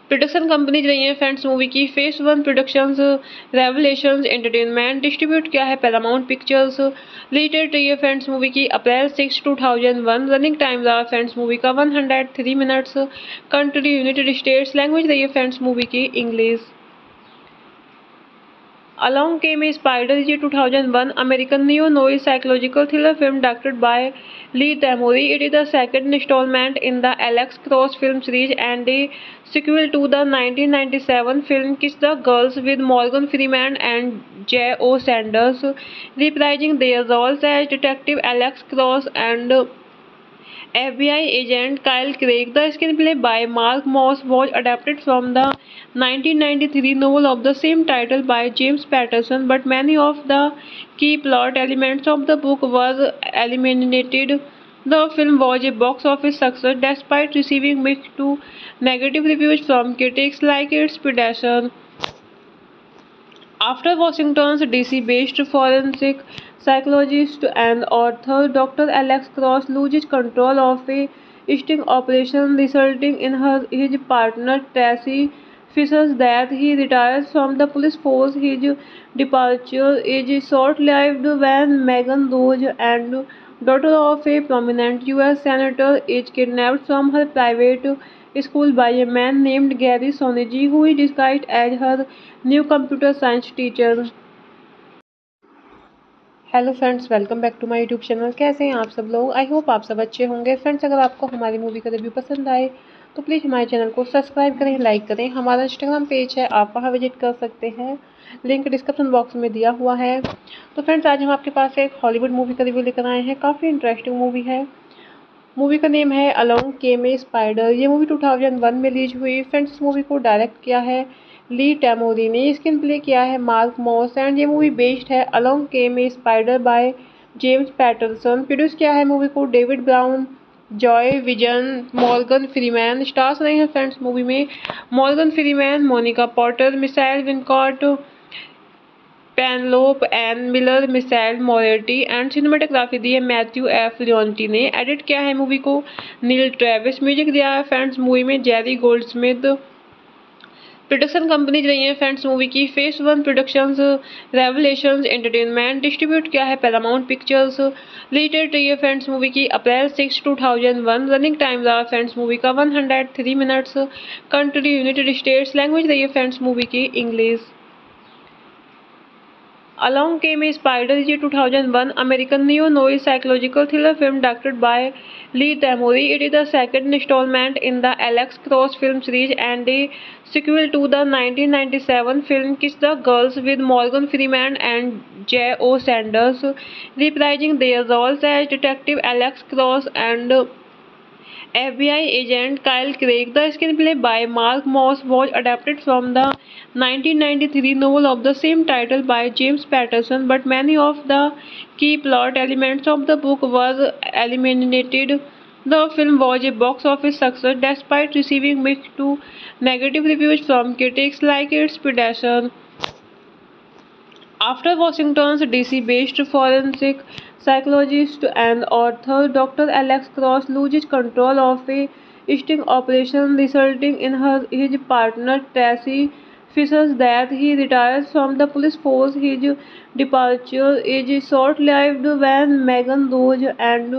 प्रोडक्शन कंपनीज रही हैं फ्रेंड्स मूवी की phase one productions, revelations entertainment. Distribute किया है पैरामाउंट पिक्चर्स। रिलीज रही है फ्रेंड्स मूवी की अप्रैल 6, 2001। रनिंग टाइम रहा फ्रेंड्स मूवी का 103 minutes. Country United states. Language रही है फ्रेंड्स मूवी की English. Along Came a Spider is a 2001 American neo-noir psychological thriller film directed by Lee Tamori. It is the second installment in the Alex Cross film series and a sequel to the 1997 film Kiss the Girls with Morgan Freeman and J.O. Sanders, reprising their roles as Detective Alex Cross and FBI agent Kyle Craig. The screenplay by Mark Moss was adapted from the 1993 novel of the same title by James Patterson, but many of the key plot elements of the book were eliminated. The film was a box office success despite receiving mixed to negative reviews from critics like its predecessor. After Washington's DC-based forensic psychologist and author Dr. Alex Cross loses control of a sting operation resulting in his partner Tracy Fisher's death, he retires from the police force. His departure is short-lived when Megan Rose, and daughter of a prominent U.S. senator, is kidnapped from her private school by a man named Gary Sonegi, who is disguised as her new computer science teacher. Hello friends, welcome back to my YouTube channel. कैसे हैं आप सब लोग? आई होप आप सब अच्छे होंगे। फ्रेंड्स, अगर आपको हमारी मूवी का रिव्यू पसंद आए तो प्लीज़ हमारे चैनल को सब्सक्राइब करें, लाइक करें। हमारा इंस्टाग्राम पेज है, आप वहां विजिट कर सकते हैं, लिंक डिस्क्रिप्शन बॉक्स में दिया हुआ है। तो फ्रेंड्स, आज हम आपके पास एक हॉलीवुड मूवी का रिव्यू लेकर आए हैं। काफ़ी इंटरेस्टिंग मूवी है। मूवी का नेम है अलोंग केम ए स्पाइडर। ये मूवी 2001 में रिलीज हुई। फ्रेंड्स, इस मूवी को डायरेक्ट किया है ली टैमोरी ने। स्क्रीन प्ले किया है मार्क मॉस एंड ये मूवी बेस्ड है along came a spider by James Patterson. Produce किया है मूवी को David Brown, Joy Wizan, Morgan Freeman. Stars रहे हैं फ्रेंड्स मूवी में Morgan Freeman, Monica Potter, Michael Wincott, Penelope Ann Miller, Michael Moriarty and cinematography दी है मैथ्यू एफ लियोन्टी ने। एडिट किया है मूवी को नील ट्रेविस। म्यूजिक दिया है फ्रेंड्स मूवी में जेरी गोल्डस्मिथ। प्रोडक्शन कंपनीज रही हैं फ्रेंड्स मूवी की phase one productions, revelations entertainment. Distribute किया है पैरामाउंट पिक्चर्स। रिलीज रही है फ्रेंड्स मूवी की अप्रैल 6, 2001। रनिंग टाइम रहा फ्रेंड्स मूवी का 103 minutes. Country United states. Language रही है फ्रेंड्स मूवी की English. Along Came a Spider is a 2001 American neo-noir psychological thriller film directed by Lee Tamori. It is the second installment in the Alex Cross film series and a sequel to the 1997 film Kiss the Girls with Morgan Freeman and J.O. Sanders, reprising their roles as Detective Alex Cross and FBI agent Kyle Craig. The screenplay by Mark Moss was adapted from the 1993 novel of the same title by James Patterson, but many of the key plot elements of the book were eliminated. The film was a box office success despite receiving mixed to negative reviews from critics like its predecessor. After Washington's DC-based forensic psychologist and author Dr. Alex Cross loses control of a sting operation resulting in his partner Tracy Fisher's death, he retires from the police force. His departure is short-lived when Megan Rose, and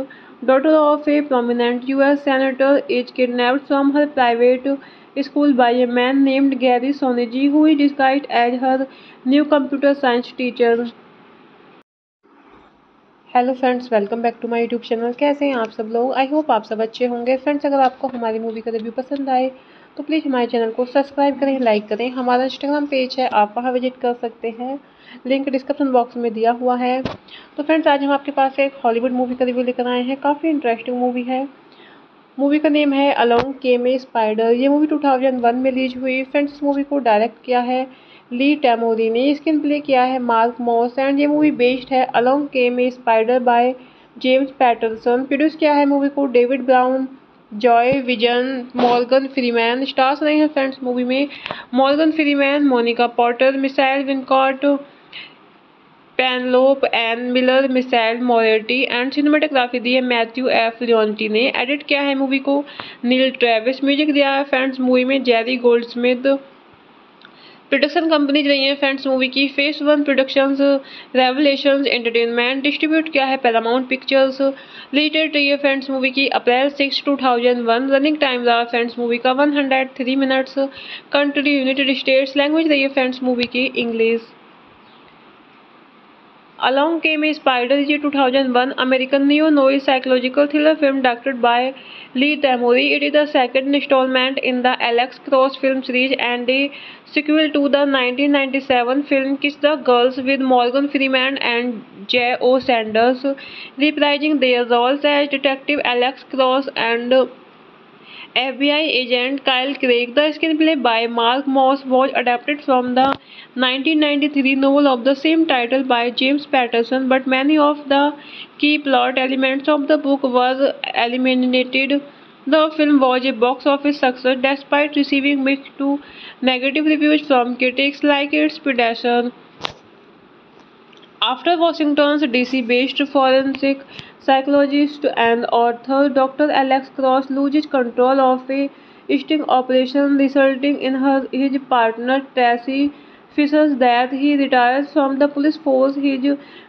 daughter of a prominent U.S. senator, is kidnapped from her private school by a man named Gary Sonegi, who is disguised as her new computer science teacher. Hello friends, welcome back to my YouTube channel. कैसे हैं आप सब लोग? आई होप आप सब अच्छे होंगे। फ्रेंड्स, अगर आपको हमारी मूवी का रिव्यू पसंद आए तो प्लीज़ हमारे चैनल को सब्सक्राइब करें, लाइक करें। हमारा इंस्टाग्राम पेज है, आप वहां विजिट कर सकते हैं, लिंक डिस्क्रिप्शन बॉक्स में दिया हुआ है। तो फ्रेंड्स, आज हम आपके पास एक हॉलीवुड मूवी का रिव्यू लेकर आए हैं। काफ़ी इंटरेस्टिंग मूवी है। मूवी का नेम है अलोंग केम ए स्पाइडर। ये मूवी 2001 में रिलीज हुई। फ्रेंड्स, इस मूवी को डायरेक्ट किया है ली टैमोरी ने। स्क्रीन प्ले किया है मार्क मॉस एंड ये मूवी बेस्ड है along came a spider by James Patterson. Produce किया है मूवी को David Brown, Joy Wizan, Morgan Freeman. Stars रहे हैं फ्रेंड्स मूवी में Morgan Freeman, Monica Potter, Michael Wincott, Penelope Ann Miller, Michael Moriarty and cinematography दी है मैथ्यू एफ लियोन्टी ने। एडिट किया है मूवी को नील ट्रेविस। म्यूजिक दिया है फ्रेंड्स मूवी में जेरी गोल्डस्मिथ। प्रोडक्शन कंपनीज रही हैं फ्रेंड्स मूवी की phase one productions, revelations entertainment. Distribute किया है पैरामाउंट पिक्चर्स। रिलीज रही है फ्रेंड्स मूवी की अप्रैल 6, 2001। रनिंग टाइम रहा फ्रेंड्स मूवी का 103 minutes. Country United states. Language रही है फ्रेंड्स मूवी की English. Along Came a Spider is a 2001 American neo-noir psychological thriller film directed by Lee Tamori. It is the second installment in the Alex Cross film series and a sequel to the 1997 film Kiss the Girls with Morgan Freeman and J.O. Sanders, reprising their roles as Detective Alex Cross and FBI agent Kyle Craig. The screenplay by Mark Moss was adapted from the 1993 novel of the same title by James Patterson, but many of the key plot elements of the book were eliminated. The film was a box office success despite receiving mixed to negative reviews from critics like its predecessor. After Washington's DC-based forensic psychologist and author Dr. Alex Cross loses control of a sting operation resulting in his partner Tracy Fisher's death, he retires from the police force. His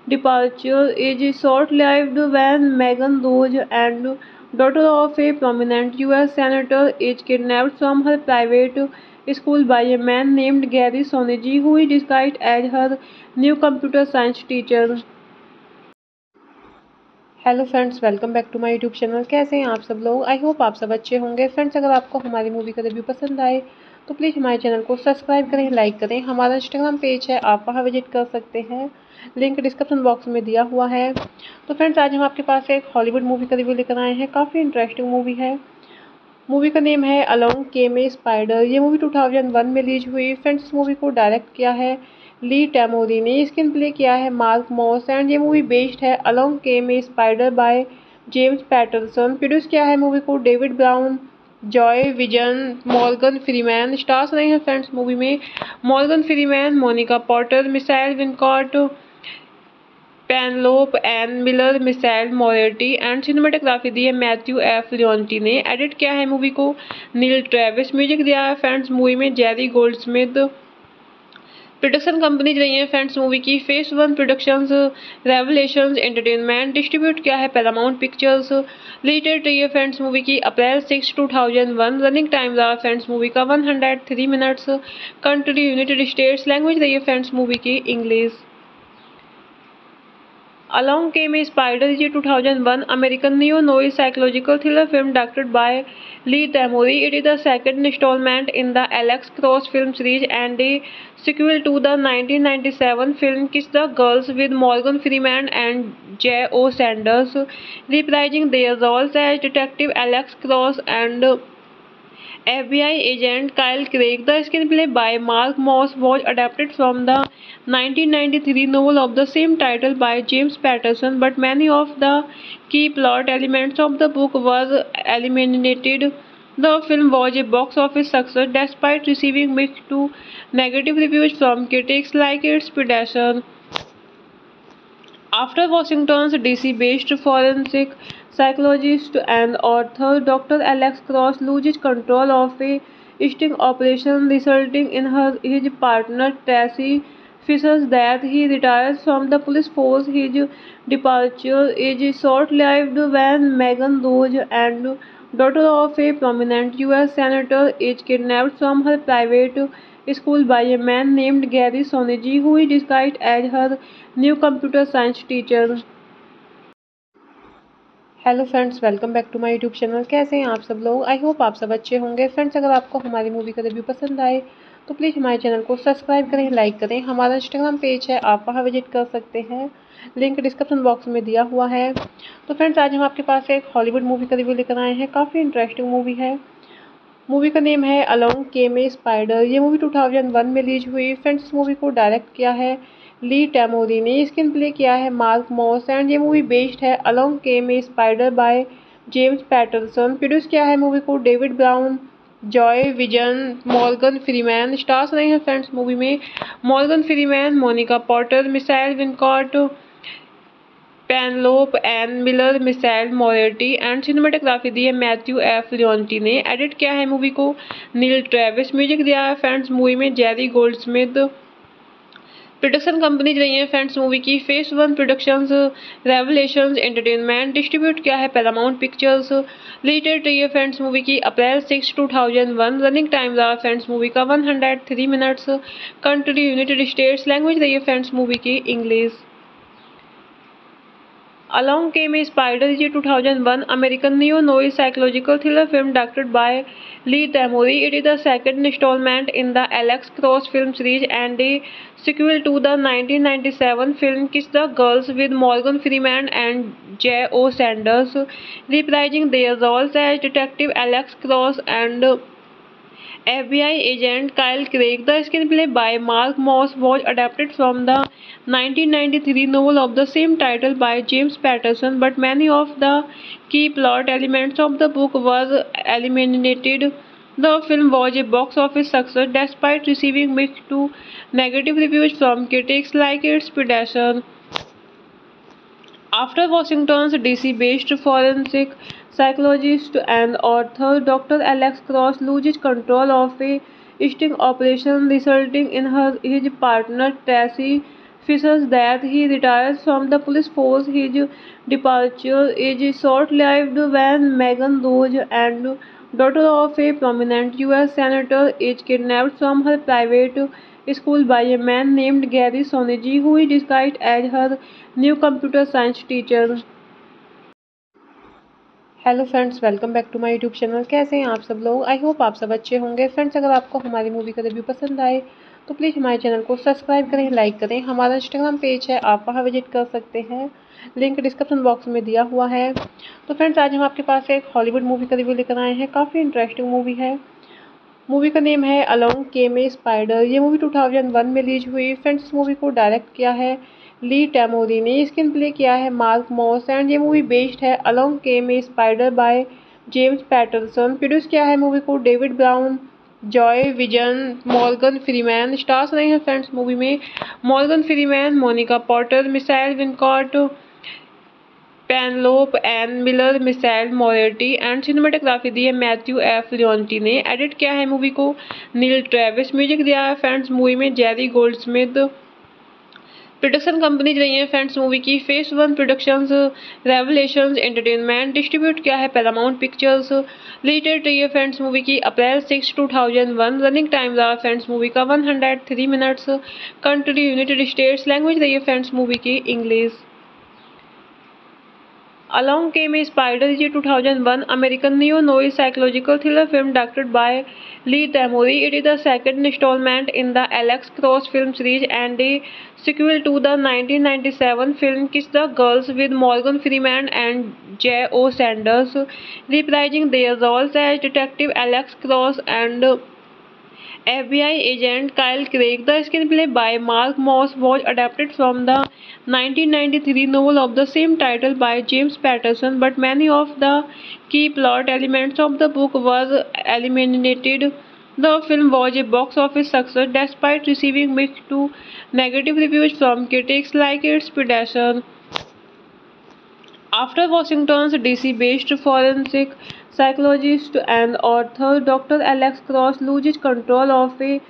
departure is short-lived when Megan Rose, and daughter of a prominent U.S. senator, is kidnapped from her private school by a man named Gary Sonegi, who is disguised as her new computer science teacher. Hello friends, welcome back to my YouTube channel. कैसे हैं आप सब लोग? आई होप आप सब अच्छे होंगे। फ्रेंड्स, अगर आपको हमारी मूवी का रिव्यू पसंद आए तो प्लीज़ हमारे चैनल को सब्सक्राइब करें, लाइक करें। हमारा इंस्टाग्राम पेज है, आप वहां विजिट कर सकते हैं, लिंक डिस्क्रिप्शन बॉक्स में दिया हुआ है। तो फ्रेंड्स, आज हम आपके पास एक हॉलीवुड मूवी का रिव्यू लेकर आए हैं। काफ़ी इंटरेस्टिंग मूवी है। मूवी का नेम है अलोंग केम ए स्पाइडर। ये मूवी 2001 में रिलीज हुई। फ्रेंड्स, इस मूवी को डायरेक्ट किया है ली टैमोरी ने। स्क्रीन प्ले किया है मार्क मॉस एंड ये मूवी बेस्ड है along came a spider by James Patterson. Produce किया है मूवी को David Brown, Joy Wizan, Morgan Freeman. Stars रहे हैं फ्रेंड्स मूवी में Morgan Freeman, Monica Potter, Michael Wincott, Penelope Ann Miller, Michael Moriarty and cinematography दी है मैथ्यू एफ लियोन्टी ने। एडिट किया है मूवी को नील ट्रेविस। म्यूजिक दिया है फ्रेंड्स मूवी में जेरी गोल्डस्मिथ। प्रोडक्शन कंपनीज रही हैं फ्रेंड्स मूवी की phase one productions, revelations entertainment. Distribute किया है पैरामाउंट पिक्चर्स। रिलीज रही है फ्रेंड्स मूवी की अप्रैल 6, 2001। रनिंग टाइम रहा फ्रेंड्स मूवी का 103 minutes. Country United states. Language रही है फ्रेंड्स मूवी की English. Along Came a Spider is a 2001 American neo-noir psychological thriller film directed by Lee Tamori. It is the second installment in the Alex Cross film series and a sequel to the 1997 film Kiss the Girls with Morgan Freeman and J.O. Sanders, reprising their roles as Detective Alex Cross and FBI agent Kyle Craig. The screenplay by Mark Moss was adapted from the 1993 novel of the same title by James Patterson, but many of the key plot elements of the book were eliminated. The film was a box office success despite receiving mixed to negative reviews from critics like its predecessor. After Washington's DC-based forensic psychologist and author Dr. Alex Cross loses control of a sting operation resulting in his partner Tracy Fisher's death, he retires from the police force. His departure is short-lived when Megan Rose, and daughter of a prominent U.S. senator, is kidnapped from her private school by a man named Gary Sonegi, who is disguised as her new computer science teacher. Hello friends, welcome back to my YouTube channel. कैसे हैं आप सब लोग? आई होप आप सब अच्छे होंगे। फ्रेंड्स, अगर आपको हमारी मूवी का रिव्यू पसंद आए तो प्लीज़ हमारे चैनल को सब्सक्राइब करें, लाइक करें। हमारा इंस्टाग्राम पेज है, आप वहां विजिट कर सकते हैं, लिंक डिस्क्रिप्शन बॉक्स में दिया हुआ है। तो फ्रेंड्स, आज हम आपके पास एक हॉलीवुड मूवी का रिव्यू लेकर आए हैं। काफ़ी इंटरेस्टिंग मूवी है। मूवी का नेम है अलोंग केम ए स्पाइडर। ये मूवी 2001 में रिलीज हुई। फ्रेंड्स, इस मूवी को डायरेक्ट किया है ली टैमोरी ने। स्क्रीन प्ले किया है मार्क मॉस एंड ये मूवी बेस्ड है along came a spider by James Patterson. Produce किया है मूवी को David Brown, Joy Wizan, Morgan Freeman. Stars रहे हैं फ्रेंड्स मूवी में Morgan Freeman, Monica Potter, Michael Wincott, Penelope Ann Miller, Michael Moriarty and cinematography दी है मैथ्यू एफ लियोन्टी ने। एडिट किया है मूवी को नील ट्रेविस। म्यूजिक दिया है फ्रेंड्स मूवी में जेरी गोल्डस्मिथ। प्रोडक्शन कंपनीज रही हैं फ्रेंड्स मूवी की phase one productions, revelations entertainment. Distribute किया है पैरामाउंट पिक्चर्स। रिलीज रही है फ्रेंड्स मूवी की अप्रैल 6, 2001। रनिंग टाइम रहा फ्रेंड्स मूवी का 103 minutes. Country United states. Language रही है फ्रेंड्स मूवी की English. Along Came a Spider is a 2001 American neo-noir psychological thriller film directed by Lee Tamori. It is the second installment in the Alex Cross film series and a sequel to the 1997 film Kiss the Girls with Morgan Freeman and J.O. Sanders, reprising their roles as Detective Alex Cross and FBI agent Kyle Craig. The screenplay by Mark Moss was adapted from the 1993 novel of the same title by James Patterson, but many of the key plot elements of the book were eliminated. The film was a box office success despite receiving mixed to negative reviews from critics like its predecessor. After Washington's DC-based forensic psychologist and author Dr. Alex Cross loses control of a sting operation resulting in his partner Tracy Fisher's death, he retires from the police force. His departure is short-lived when Megan Rose, and daughter of a prominent U.S. senator, is kidnapped from her private school by a man named Gary Sonegi, who is disguised as her new computer science teacher. Hello friends, welcome back to my YouTube channel. कैसे हैं आप सब लोग? आई होप आप सब अच्छे होंगे। फ्रेंड्स, अगर आपको हमारी मूवी का रिव्यू पसंद आए तो प्लीज़ हमारे चैनल को सब्सक्राइब करें, लाइक करें। हमारा इंस्टाग्राम पेज है, आप वहां विजिट कर सकते हैं, लिंक डिस्क्रिप्शन बॉक्स में दिया हुआ है। तो फ्रेंड्स, आज हम आपके पास एक हॉलीवुड मूवी का रिव्यू लेकर आए हैं। काफ़ी इंटरेस्टिंग मूवी है। मूवी का नेम है अलोंग केम ए स्पाइडर। ये मूवी 2001 में रिलीज हुई। फ्रेंड्स, इस मूवी को डायरेक्ट किया है ली टैमोरी ने। स्क्रीन प्ले किया है मार्क मॉस एंड ये मूवी बेस्ड है along came a spider by James Patterson. Produce किया है मूवी को David Brown, Joy Wizan, Morgan Freeman. Stars रहे हैं फ्रेंड्स मूवी में Morgan Freeman, Monica Potter, Michael Wincott, Penelope Ann Miller, Michael Moriarty and cinematography दी है मैथ्यू एफ लियोन्टी ने। एडिट किया है मूवी को नील ट्रेविस। म्यूजिक दिया है फ्रेंड्स मूवी में जेरी गोल्डस्मिथ। प्रोडक्शन कंपनीज रही हैं फ्रेंड्स मूवी की phase one productions, revelations entertainment. Distribute किया है पैरामाउंट पिक्चर्स। रिलीज रही है फ्रेंड्स मूवी की अप्रैल 6, 2001। रनिंग टाइम रहा फ्रेंड्स मूवी का 103 minutes. Country United states. Language रही है फ्रेंड्स मूवी की English. Along Came a Spider is a 2001 American neo-noir psychological thriller film directed by Lee Tamori. It is the second installment in the Alex Cross film series and a sequel to the 1997 film Kiss the Girls with Morgan Freeman and J.O. Sanders, reprising their roles as Detective Alex Cross and FBI agent Kyle Craig. The screenplay by Mark Moss was adapted from the 1993 novel of the same title by James Patterson, but many of the key plot elements of the book were eliminated. The film was a box office success despite receiving mixed to negative reviews from critics like its predecessor. After Washington's DC-based forensic psychologist and author Dr. Alex Cross loses control of a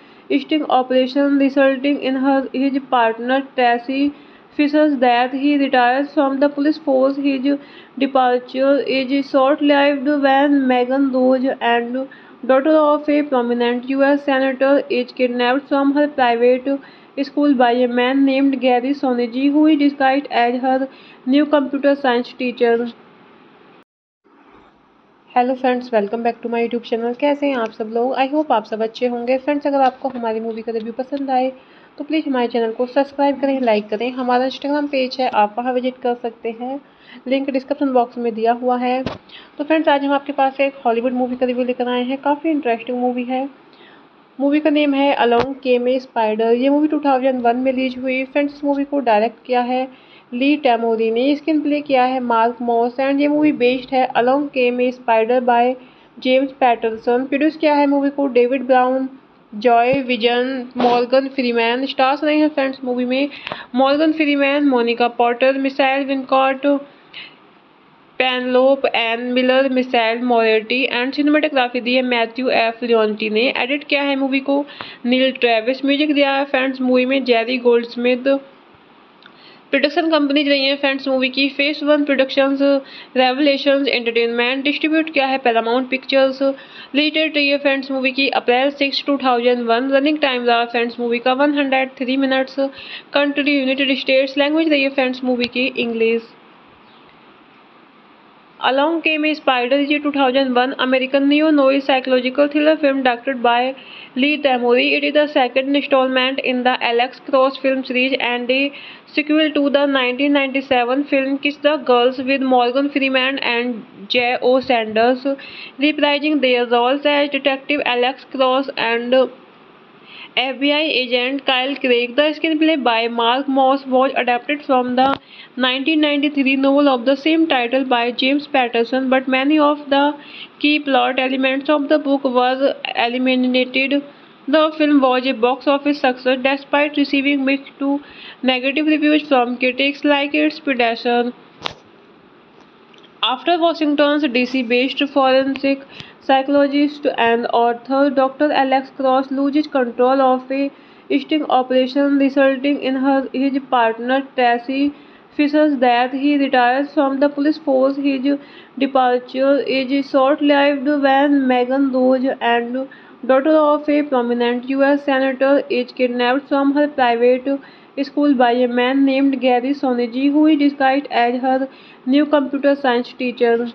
sting operation resulting in his partner Tracy Fisher's death, he retires from the police force. His departure is short-lived when Megan Rose, and daughter of a prominent U.S. senator, is kidnapped from her private school by a man named Gary Sonegi, who is disguised as her new computer science teacher. Hello friends, welcome back to my YouTube channel. कैसे हैं आप सब लोग? आई होप आप सब अच्छे होंगे। फ्रेंड्स, अगर आपको हमारी मूवी का रिव्यू पसंद आए तो प्लीज़ हमारे चैनल को सब्सक्राइब करें, लाइक करें। हमारा इंस्टाग्राम पेज है, आप वहां विजिट कर सकते हैं, लिंक डिस्क्रिप्शन बॉक्स में दिया हुआ है। तो फ्रेंड्स, आज हम आपके पास एक हॉलीवुड मूवी का रिव्यू लेकर आए हैं। काफ़ी इंटरेस्टिंग मूवी है। मूवी का नेम है अलोंग केम ए स्पाइडर। ये मूवी 2001 में रिलीज हुई। फ्रेंड्स, इस मूवी को डायरेक्ट किया है ली टैमोरी ने। स्क्रीन प्ले किया है मार्क मॉस एंड ये मूवी बेस्ड है along came a spider by James Patterson. Produce किया है मूवी को David Brown, Joy Wizan, Morgan Freeman. Stars रहे हैं फ्रेंड्स मूवी में Morgan Freeman, Monica Potter, Michael Wincott, Penelope Ann Miller, Michael Moriarty and cinematography दी है मैथ्यू एफ लियोन्टी ने। एडिट किया है मूवी को नील ट्रेविस। म्यूजिक दिया है फ्रेंड्स मूवी में जेरी गोल्डस्मिथ। प्रोडक्शन कंपनीज रही हैं फ्रेंड्स मूवी की phase one productions, revelations entertainment. Distribute किया है पैरामाउंट पिक्चर्स। रिलीज रही है फ्रेंड्स मूवी की अप्रैल 6, 2001। रनिंग टाइम रहा फ्रेंड्स मूवी का 103 minutes. Country United states. Language रही है फ्रेंड्स मूवी की English. Along Came a Spider is a 2001 American neo-noir psychological thriller film directed by Lee Tamori. It is the second installment in the Alex Cross film series and a sequel to the 1997 film Kiss the Girls with Morgan Freeman and J.O. Sanders, reprising their roles as Detective Alex Cross and FBI agent Kyle Craig. The screenplay by Mark Moss was adapted from the 1993 novel of the same title by James Patterson, but many of the key plot elements of the book were eliminated. The film was a box office success despite receiving mixed to negative reviews from critics like its predecessor. After Washington's DC-based forensic psychologist and author Dr. Alex Cross loses control of a sting operation resulting in his partner Tracy Fisher's death, he retires from the police force. His departure is short-lived when Megan Rose, and daughter of a prominent U.S. senator, is kidnapped from her private school by a man named Gary Sonegi, who is disguised as her new computer science teacher.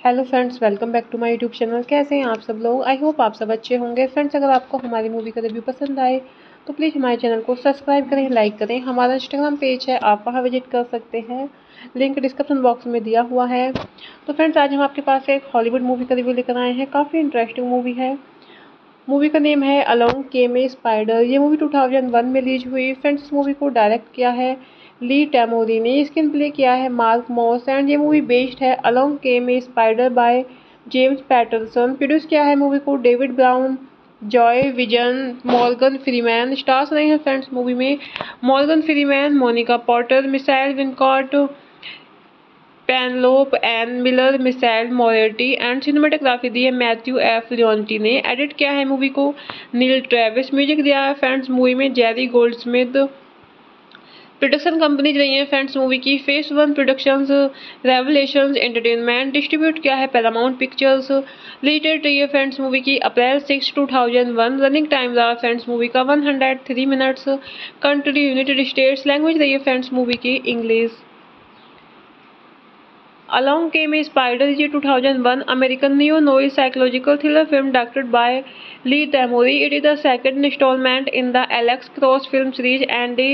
Hello friends, welcome back to my YouTube channel. कैसे हैं आप सब लोग? आई होप आप सब अच्छे होंगे। फ्रेंड्स, अगर आपको हमारी मूवी का रिव्यू पसंद आए तो प्लीज़ हमारे चैनल को सब्सक्राइब करें, लाइक करें। हमारा इंस्टाग्राम पेज है, आप वहां विजिट कर सकते हैं, लिंक डिस्क्रिप्शन बॉक्स में दिया हुआ है। तो फ्रेंड्स, आज हम आपके पास एक हॉलीवुड मूवी का रिव्यू लेकर आए हैं। काफ़ी इंटरेस्टिंग मूवी है। मूवी का नेम है अलोंग केम ए स्पाइडर। ये मूवी 2001 में रिलीज हुई। फ्रेंड्स, इस मूवी को डायरेक्ट किया है ली टैमोरी ने। स्क्रीन प्ले किया है मार्क मॉस एंड ये मूवी बेस्ड है along came a spider by James Patterson. Produce किया है मूवी को David Brown, Joy Wizan, Morgan Freeman. Stars रहे हैं फ्रेंड्स मूवी में Morgan Freeman, Monica Potter, Michael Wincott, Penelope Ann Miller, Michael Moriarty and cinematography दी है मैथ्यू एफ लियोन्टी ने। एडिट किया है मूवी को नील ट्रेविस। म्यूजिक दिया है फ्रेंड्स मूवी में जेरी गोल्डस्मिथ। प्रोडक्शन कंपनीज रही हैं फ्रेंड्स मूवी की phase one productions, revelations entertainment. Distribute किया है पैरामाउंट पिक्चर्स। रिलीज रही है फ्रेंड्स मूवी की अप्रैल 6, 2001। रनिंग टाइम रहा फ्रेंड्स मूवी का 103 minutes. Country United states. Language रही है फ्रेंड्स मूवी की English. Along Came a Spider is a 2001 American neo-noir psychological thriller film directed by Lee Tamori. It is the second installment in the Alex Cross film series and a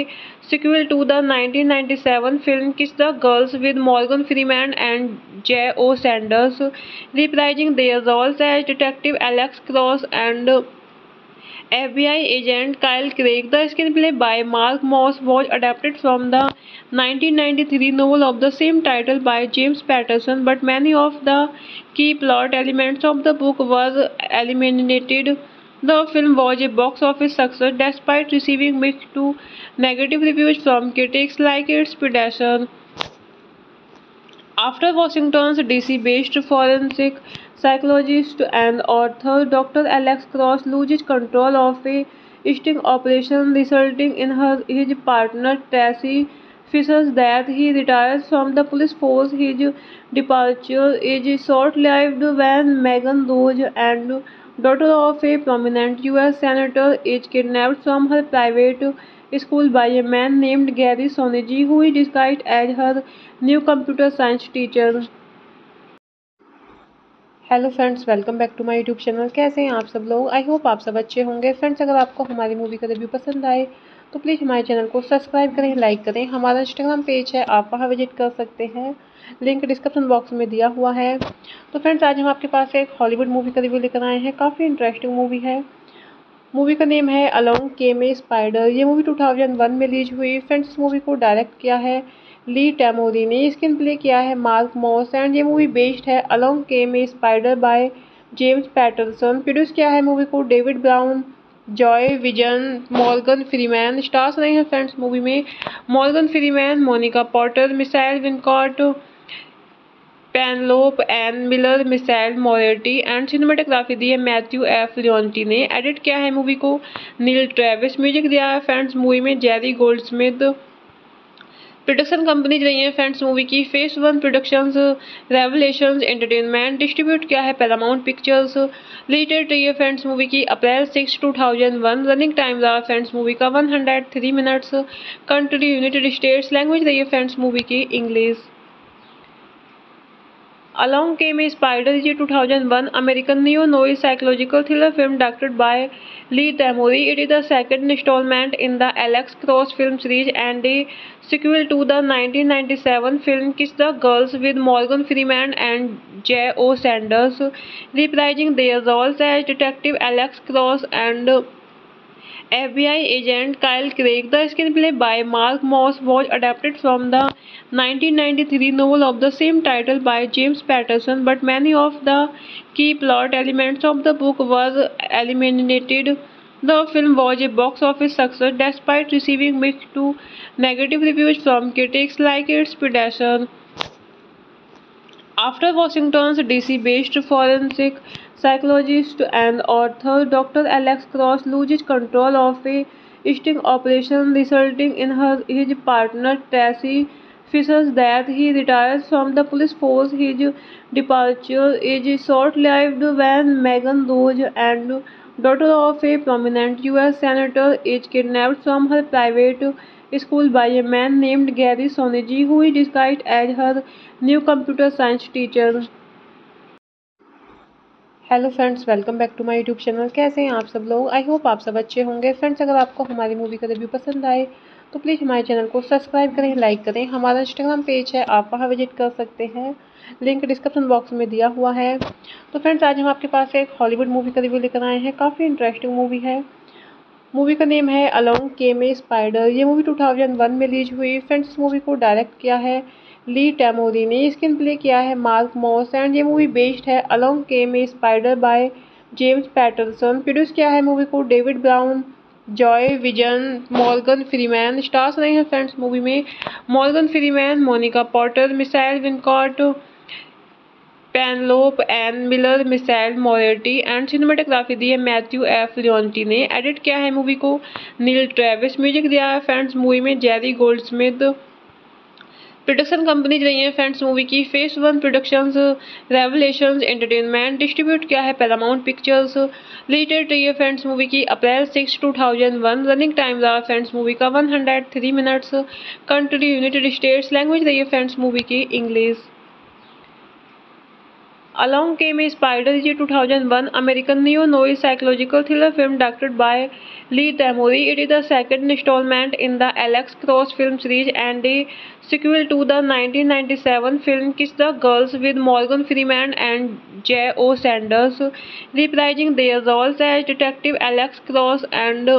sequel to the 1997 film Kiss the Girls with Morgan Freeman and J.O. Sanders, reprising their roles as Detective Alex Cross and FBI agent Kyle Craig. The screenplay by Mark Moss was adapted from the 1993 novel of the same title by James Patterson, but many of the key plot elements of the book were eliminated. The film was a box office success despite receiving mixed to negative reviews from critics like its predecessor. After Washington's DC-based forensic psychologist and author Dr. Alex Cross loses control of a sting operation resulting in his partner Tracy Fisher's death, he retires from the police force. His departure is short-lived when Megan Rose, and daughter of a prominent U.S. senator, is kidnapped from her private school by a man named Gary Sonegi, who is disguised as her new computer science teacher. Hello friends, welcome back to my YouTube channel. कैसे हैं आप सब लोग? आई होप आप सब अच्छे होंगे। फ्रेंड्स, अगर आपको हमारी मूवी का रिव्यू पसंद आए तो प्लीज़ हमारे चैनल को सब्सक्राइब करें, लाइक करें। हमारा इंस्टाग्राम पेज है, आप वहां विजिट कर सकते हैं, लिंक डिस्क्रिप्शन बॉक्स में दिया हुआ है। तो फ्रेंड्स, आज हम आपके पास एक हॉलीवुड मूवी का रिव्यू लेकर आए हैं। काफ़ी इंटरेस्टिंग मूवी है। मूवी का नेम है अलोंग केम ए स्पाइडर। ये मूवी 2001 में रिलीज हुई। फ्रेंड्स, इस मूवी को डायरेक्ट किया है ली टैमोरी ने। स्क्रीन प्ले किया है मार्क मॉस एंड ये मूवी बेस्ड है along came a spider by James Patterson. Produce किया है मूवी को David Brown, Joy Wizan, Morgan Freeman. Stars रहे हैं फ्रेंड्स मूवी में Morgan Freeman, Monica Potter, Michael Wincott, Penelope Ann Miller, Michael Moriarty and cinematography दी है मैथ्यू एफ लियोन्टी ने। एडिट किया है मूवी को नील ट्रेविस। म्यूजिक दिया है फ्रेंड्स मूवी में जेरी गोल्डस्मिथ। प्रोडक्शन कंपनीज रही हैं फ्रेंड्स मूवी की phase one productions, revelations entertainment. Distribute किया है पैरामाउंट पिक्चर्स। रिलीज रही है फ्रेंड्स मूवी की अप्रैल 6, 2001। रनिंग टाइम रहा फ्रेंड्स मूवी का 103 minutes. Country United states. Language रही है फ्रेंड्स मूवी की English. Along Came a Spider is a 2001 American neo-noir psychological thriller film directed by Lee Tamori. It is the second installment in the Alex Cross film series and a sequel to the 1997 film Kiss the Girls with Morgan Freeman and J.O. Sanders, reprising their roles as Detective Alex Cross and FBI agent Kyle Craig. The screenplay by Mark Moss was adapted from the 1993 novel of the same title by James Patterson, but many of the key plot elements of the book were eliminated. The film was a box office success despite receiving mixed to negative reviews from critics like its predecessor. After Washington's DC-based forensic psychologist and author Dr. Alex Cross loses control of a sting operation resulting in his partner Tracy Fisher's death, he retires from the police force. His departure is short-lived when Megan Rose, and daughter of a prominent U.S. senator, is kidnapped from her private school by a man named Gary Sonegi, who is disguised as her new computer science teacher. Hello friends, welcome back to my YouTube channel. कैसे हैं आप सब लोग? आई होप आप सब अच्छे होंगे। फ्रेंड्स, अगर आपको हमारी मूवी का रिव्यू पसंद आए तो प्लीज़ हमारे चैनल को सब्सक्राइब करें, लाइक करें। हमारा इंस्टाग्राम पेज है, आप वहां विजिट कर सकते हैं, लिंक डिस्क्रिप्शन बॉक्स में दिया हुआ है। तो फ्रेंड्स, आज हम आपके पास एक हॉलीवुड मूवी का रिव्यू लेकर आए हैं। काफ़ी इंटरेस्टिंग मूवी है। मूवी का नेम है अलोंग केम ए स्पाइडर। ये मूवी 2001 में रिलीज हुई। फ्रेंड्स, इस मूवी को डायरेक्ट किया है ली टैमोरी ने। स्क्रीन प्ले किया है मार्क मॉस एंड ये मूवी बेस्ड है along came a spider by James Patterson. Produce किया है मूवी को David Brown, Joy Wizan, Morgan Freeman. Stars रहे हैं फ्रेंड्स मूवी में Morgan Freeman, Monica Potter, Michael Wincott, Penelope Ann Miller, Michael Moriarty and cinematography दी है मैथ्यू एफ लियोन्टी ने। एडिट किया है मूवी को नील ट्रेविस। म्यूजिक दिया है फ्रेंड्स मूवी में जेरी गोल्डस्मिथ। प्रोडक्शन कंपनीज रही हैं फ्रेंड्स मूवी की phase one productions, revelations entertainment. Distribute किया है पैरामाउंट पिक्चर्स। रिलीज रही है फ्रेंड्स मूवी की अप्रैल 6, 2001। रनिंग टाइम रहा फ्रेंड्स मूवी का 103 minutes. Country United states. Language रही है फ्रेंड्स मूवी की English. Along Came a Spider is a 2001 American neo-noir psychological thriller film directed by Lee Tamori. It is the second installment in the Alex Cross film series and a sequel to the 1997 film Kiss the Girls with Morgan Freeman and J.O. Sanders, reprising their roles as Detective Alex Cross and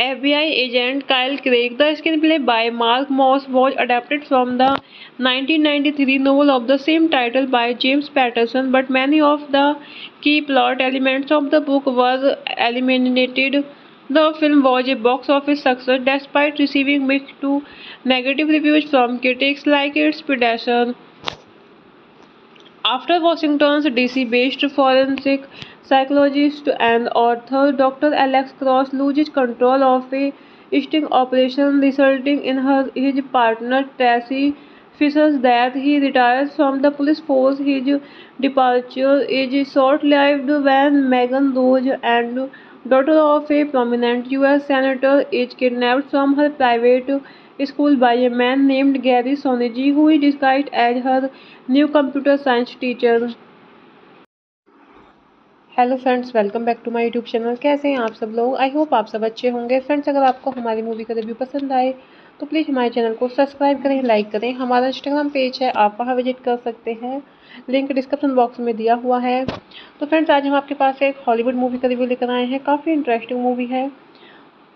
FBI agent Kyle Craig. The screenplay by Mark Moss was adapted from the 1993 novel of the same title by James Patterson, but many of the key plot elements of the book were eliminated. The film was a box office success despite receiving mixed to negative reviews from critics like its predecessor. After Washington's DC-based forensic psychologist and author Dr. Alex Cross loses control of a sting operation resulting in his partner Tracy Fisher's death, he retires from the police force. His departure is short-lived when Megan Rose, and daughter of a prominent U.S. senator, is kidnapped from her private school by a man named Gary Sonegi, who is disguised as her new computer science teacher. Hello friends, welcome back to my YouTube channel. कैसे हैं आप सब लोग? आई होप आप सब अच्छे होंगे। फ्रेंड्स, अगर आपको हमारी मूवी का रिव्यू पसंद आए तो प्लीज़ हमारे चैनल को सब्सक्राइब करें, लाइक करें। हमारा इंस्टाग्राम पेज है, आप वहां विजिट कर सकते हैं, लिंक डिस्क्रिप्शन बॉक्स में दिया हुआ है। तो फ्रेंड्स, आज हम आपके पास एक हॉलीवुड मूवी का रिव्यू लेकर आए हैं। काफ़ी इंटरेस्टिंग मूवी है।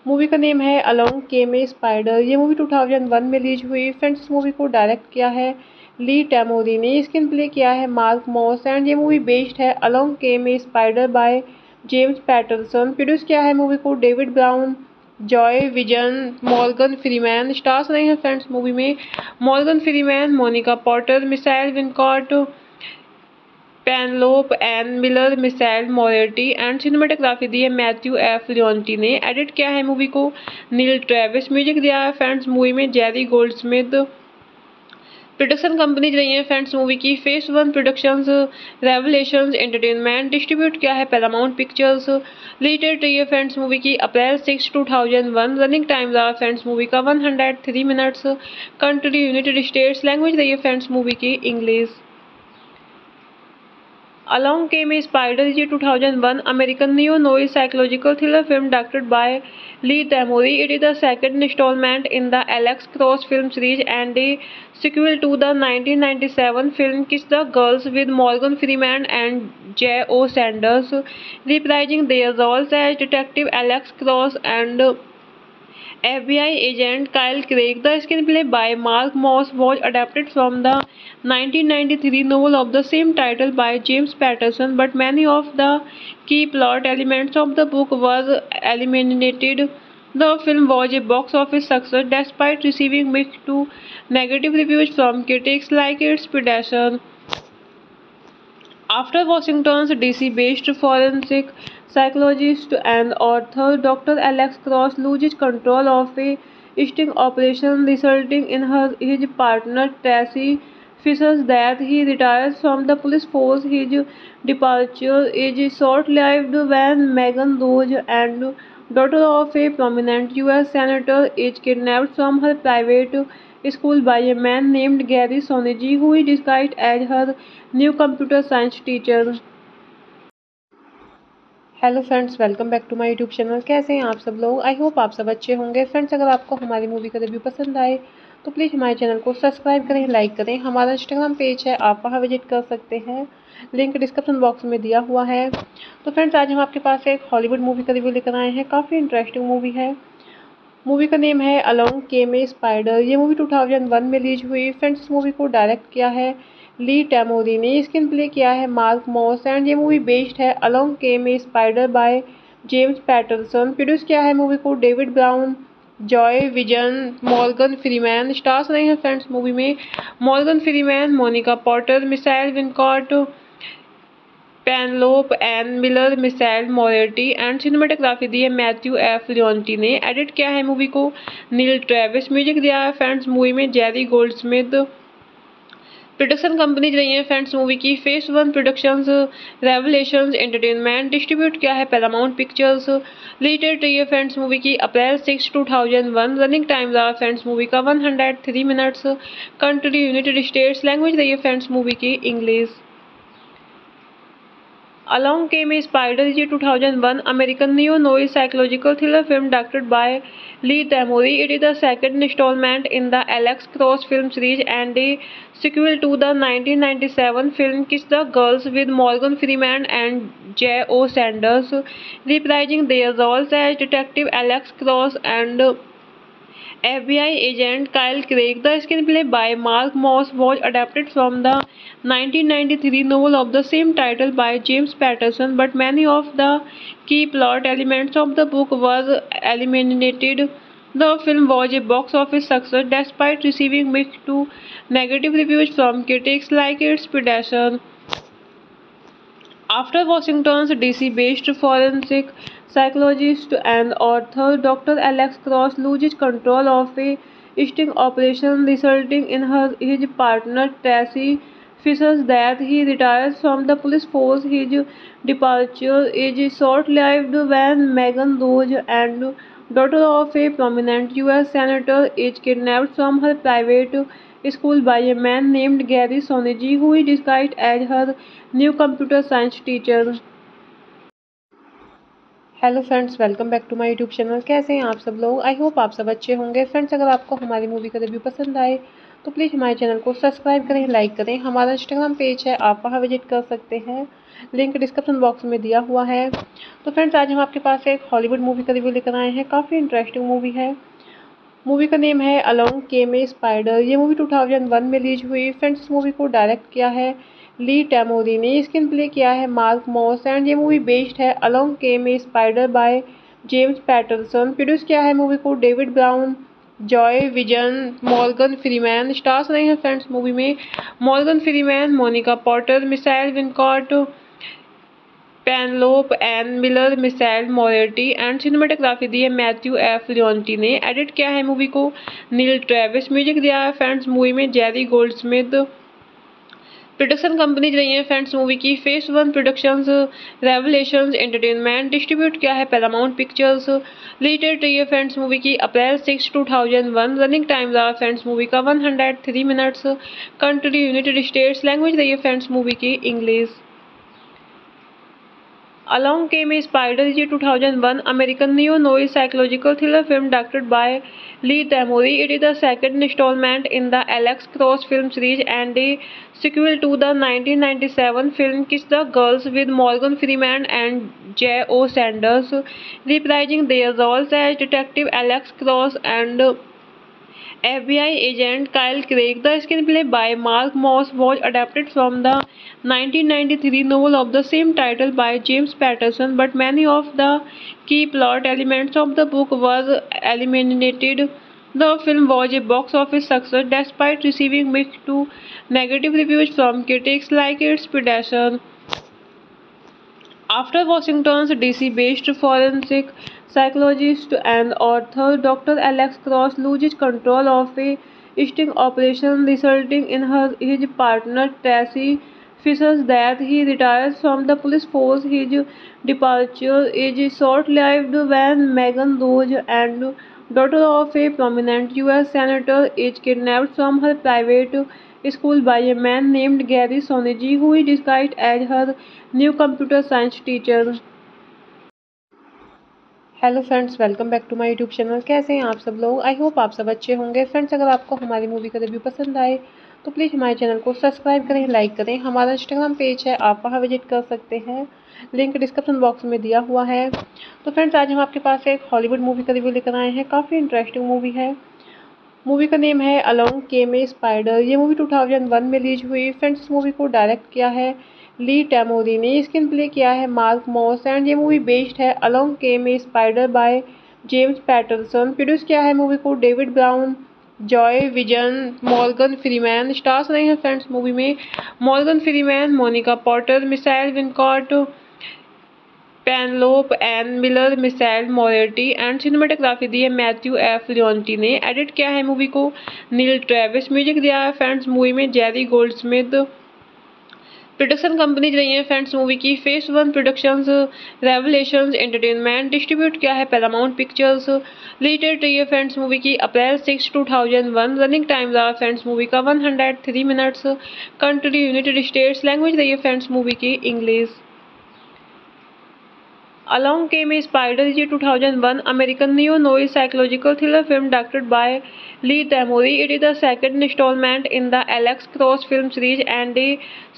मूवी का नेम है अलोंग केम ए स्पाइडर। ये मूवी 2001 में रिलीज हुई। फ्रेंड्स, इस मूवी को डायरेक्ट किया है ली टैमोरी ने। स्क्रीन प्ले किया है मार्क मॉस एंड ये मूवी बेस्ड है along came a spider by James Patterson. Produce किया है मूवी को David Brown, Joy Wizan, Morgan Freeman. Stars रहे हैं फ्रेंड्स मूवी में Morgan Freeman, Monica Potter, Michael Wincott, Penelope Ann Miller, Michael Moriarty and cinematography दी है मैथ्यू एफ लियोन्टी ने। एडिट किया है मूवी को नील ट्रेविस। म्यूजिक दिया है फ्रेंड्स मूवी में जेरी गोल्डस्मिथ। प्रोडक्शन कंपनीज रही हैं फ्रेंड्स मूवी की phase one productions, revelations entertainment. Distribute किया है पैरामाउंट पिक्चर्स। रिलीज रही है फ्रेंड्स मूवी की अप्रैल 6, 2001। रनिंग टाइम रहा फ्रेंड्स मूवी का 103 minutes. Country United states. Language रही है फ्रेंड्स मूवी की English. Along Came a Spider is a 2001 American neo-noir psychological thriller film directed by Lee Tamori. It is the second installment in the Alex Cross film series and a sequel to the 1997 film Kiss the Girls with Morgan Freeman and J.O. Sanders, reprising their roles as Detective Alex Cross and FBI agent Kyle Craig. The screenplay by Mark Moss was adapted from the 1993 novel of the same title by James Patterson, but many of the key plot elements of the book were eliminated. The film was a box office success despite receiving mixed to negative reviews from critics like its predecessor. After Washington's DC-based forensic psychologist and author Dr. Alex Cross loses control of a sting operation resulting in his partner Tracy Fisher's death, he retires from the police force. His departure is short-lived when Megan Rose, and daughter of a prominent U.S. senator, is kidnapped from her private school by a man named Gary Sonegi, who is disguised as her new computer science teacher. Hello friends, welcome back to my YouTube channel. कैसे हैं आप सब लोग? आई होप आप सब अच्छे होंगे। फ्रेंड्स, अगर आपको हमारी मूवी का रिव्यू पसंद आए तो प्लीज़ हमारे चैनल को सब्सक्राइब करें, लाइक करें। हमारा इंस्टाग्राम पेज है, आप वहां विजिट कर सकते हैं, लिंक डिस्क्रिप्शन बॉक्स में दिया हुआ है। तो फ्रेंड्स, आज हम आपके पास एक हॉलीवुड मूवी का रिव्यू लेकर आए हैं। काफ़ी इंटरेस्टिंग मूवी है। मूवी का नेम है अलोंग केम ए स्पाइडर। ये मूवी 2001 में रिलीज हुई। फ्रेंड्स, इस मूवी को डायरेक्ट किया है ली टैमोरी ने। स्क्रीन प्ले किया है मार्क मॉस एंड ये मूवी बेस्ड है along came a spider by James Patterson. Produce किया है मूवी को David Brown, Joy Wizan, Morgan Freeman. Stars रहे हैं फ्रेंड्स मूवी में Morgan Freeman, Monica Potter, Michael Wincott, Penelope Ann Miller, Michael Moriarty and cinematography दी है मैथ्यू एफ लियोन्टी ने। एडिट किया है मूवी को नील ट्रेविस। म्यूजिक दिया है फ्रेंड्स मूवी में जेरी गोल्डस्मिथ। प्रोडक्शन कंपनीज रही हैं फ्रेंड्स मूवी की phase one productions, revelations entertainment. Distribute किया है पैरामाउंट पिक्चर्स। रिलीज रही है फ्रेंड्स मूवी की अप्रैल 6, 2001। रनिंग टाइम रहा फ्रेंड्स मूवी का 103 minutes. Country United states. Language रही है फ्रेंड्स मूवी की English. Along Came a Spider is a 2001 American neo-noir psychological thriller film directed by Lee Tamori. It is the second installment in the Alex Cross film series and a sequel to the 1997 film Kiss the Girls with Morgan Freeman and J.O. Sanders, reprising their roles as Detective Alex Cross and FBI agent Kyle Craig. The screenplay by Mark Moss was adapted from the 1993 novel of the same title by James Patterson, but many of the key plot elements of the book were eliminated. The film was a box office success despite receiving mixed to negative reviews from critics like its predecessor. After Washington's DC-based forensic psychologist and author Dr. Alex Cross loses control of a sting operation resulting in his partner Tracy Fisher's death, he retires from the police force. His departure is short-lived when Megan Rose, and daughter of a prominent U.S. senator, is kidnapped from her private school by a man named Gary Sonegi, who is disguised as her new computer science teacher. Hello friends, welcome back to my YouTube channel. कैसे हैं आप सब लोग? आई होप आप सब अच्छे होंगे। फ्रेंड्स, अगर आपको हमारी मूवी का रिव्यू पसंद आए तो प्लीज़ हमारे चैनल को सब्सक्राइब करें, लाइक करें। हमारा इंस्टाग्राम पेज है, आप वहां विजिट कर सकते हैं, लिंक डिस्क्रिप्शन बॉक्स में दिया हुआ है। तो फ्रेंड्स, आज हम आपके पास एक हॉलीवुड मूवी का रिव्यू लेकर आए हैं। काफ़ी इंटरेस्टिंग मूवी है। मूवी का नेम है अलोंग केम ए स्पाइडर। ये मूवी 2001 में रिलीज हुई। फ्रेंड्स, इस मूवी को डायरेक्ट किया है ली टैमोरी ने। स्क्रीन प्ले किया है मार्क मॉस एंड ये मूवी बेस्ड है along came a spider by James Patterson. Produce किया है मूवी को David Brown, Joy Wizan, Morgan Freeman. Stars रहे हैं फ्रेंड्स मूवी में Morgan Freeman, Monica Potter, Michael Wincott, Penelope Ann Miller, Michael Moriarty and cinematography दी है मैथ्यू एफ लियोन्टी ने। एडिट किया है मूवी को नील ट्रेविस। म्यूजिक दिया है फ्रेंड्स मूवी में जेरी गोल्डस्मिथ। प्रोडक्शन कंपनीज रही हैं फ्रेंड्स मूवी की phase one productions, revelations entertainment. Distribute किया है पैरामाउंट पिक्चर्स। रिलीज रही है फ्रेंड्स मूवी की अप्रैल 6, 2001। रनिंग टाइम रहा फ्रेंड्स मूवी का 103 minutes. Country United states. Language रही है फ्रेंड्स मूवी की English. Along Came a Spider is a 2001 American neo-noir psychological thriller film directed by Lee Tamori. It is the second installment in the Alex Cross film series and a sequel to the 1997 film Kiss the Girls with Morgan Freeman and J.O. Sanders, reprising their roles as Detective Alex Cross and FBI agent Kyle Craig. The screenplay by Mark Moss was adapted from the 1993 novel of the same title by James Patterson, but many of the key plot elements of the book were eliminated. The film was a box office success despite receiving mixed to negative reviews from critics like its predecessor. After Washington's DC-based forensic psychologist and author Dr. Alex Cross loses control of a sting operation resulting in his partner Tracy Fisher's death, he retires from the police force. His departure is short-lived when Megan Rose, and daughter of a prominent U.S. senator, is kidnapped from her private school by a man named Gary Sonegi, who is disguised as her new computer science teacher. Hello friends, welcome back to my YouTube channel. कैसे हैं आप सब लोग? आई होप आप सब अच्छे होंगे। फ्रेंड्स, अगर आपको हमारी मूवी का रिव्यू पसंद आए तो प्लीज़ हमारे चैनल को सब्सक्राइब करें, लाइक करें। हमारा इंस्टाग्राम पेज है, आप वहां विजिट कर सकते हैं, लिंक डिस्क्रिप्शन बॉक्स में दिया हुआ है। तो फ्रेंड्स, आज हम आपके पास एक हॉलीवुड मूवी का रिव्यू लेकर आए हैं। काफ़ी इंटरेस्टिंग मूवी है। मूवी का नेम है अलोंग केम ए स्पाइडर। ये मूवी 2001 में रिलीज हुई। फ्रेंड्स, इस मूवी को डायरेक्ट किया है ली टैमोरी ने। स्क्रीन प्ले किया है मार्क मॉस एंड ये मूवी बेस्ड है along came a spider by James Patterson. Produce किया है मूवी को David Brown, Joy Wizan, Morgan Freeman. Stars रहे हैं फ्रेंड्स मूवी में Morgan Freeman, Monica Potter, Michael Wincott, Penelope Ann Miller, Michael Moriarty and cinematography दी है मैथ्यू एफ लियोन्टी ने। एडिट किया है मूवी को नील ट्रेविस। म्यूजिक दिया है फ्रेंड्स मूवी में जेरी गोल्डस्मिथ। प्रोडक्शन कंपनीज रही है फ्रेंड्स मूवी की phase one productions, revelations entertainment. Distribute किया है पैरामाउंट पिक्चर्स। रिलीज रही है फ्रेंड्स मूवी की अप्रैल 6, 2001। रनिंग टाइम रहा फ्रेंड्स मूवी का 103 minutes. Country United states. Language रही है फ्रेंड्स मूवी की English. Along Came a Spider is a 2001 American neo-noir psychological thriller film directed by Lee Tamori. It is the second installment in the Alex Cross film series and a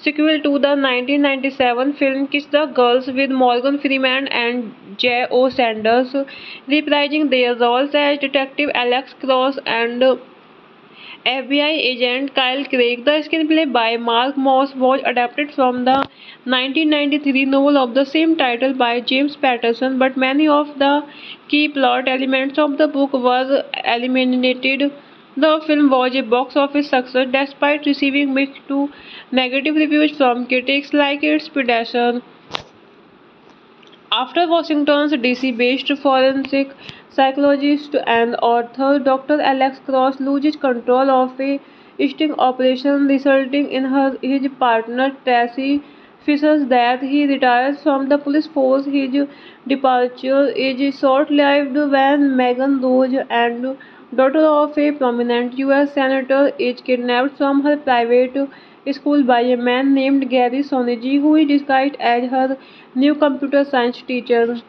sequel to the 1997 film Kiss the Girls with Morgan Freeman and J.O. Sanders reprising their roles as Detective Alex Cross and FBI agent Kyle Craig. The screenplay by Mark Moss was adapted from the 1993 novel of the same title by James Patterson, but many of the key plot elements of the book were eliminated. The film was a box office success despite receiving mixed to negative reviews from critics like its predecessor. After Washington's DC-based forensic psychologist and author Dr. Alex Cross loses control of a sting operation resulting in his partner Tracy Fisher's death, he retires from the police force. His departure is short-lived when Megan Rose, and daughter of a prominent U.S. senator, is kidnapped from her private school by a man named Gary Sonegi, who is disguised as her new computer science teacher.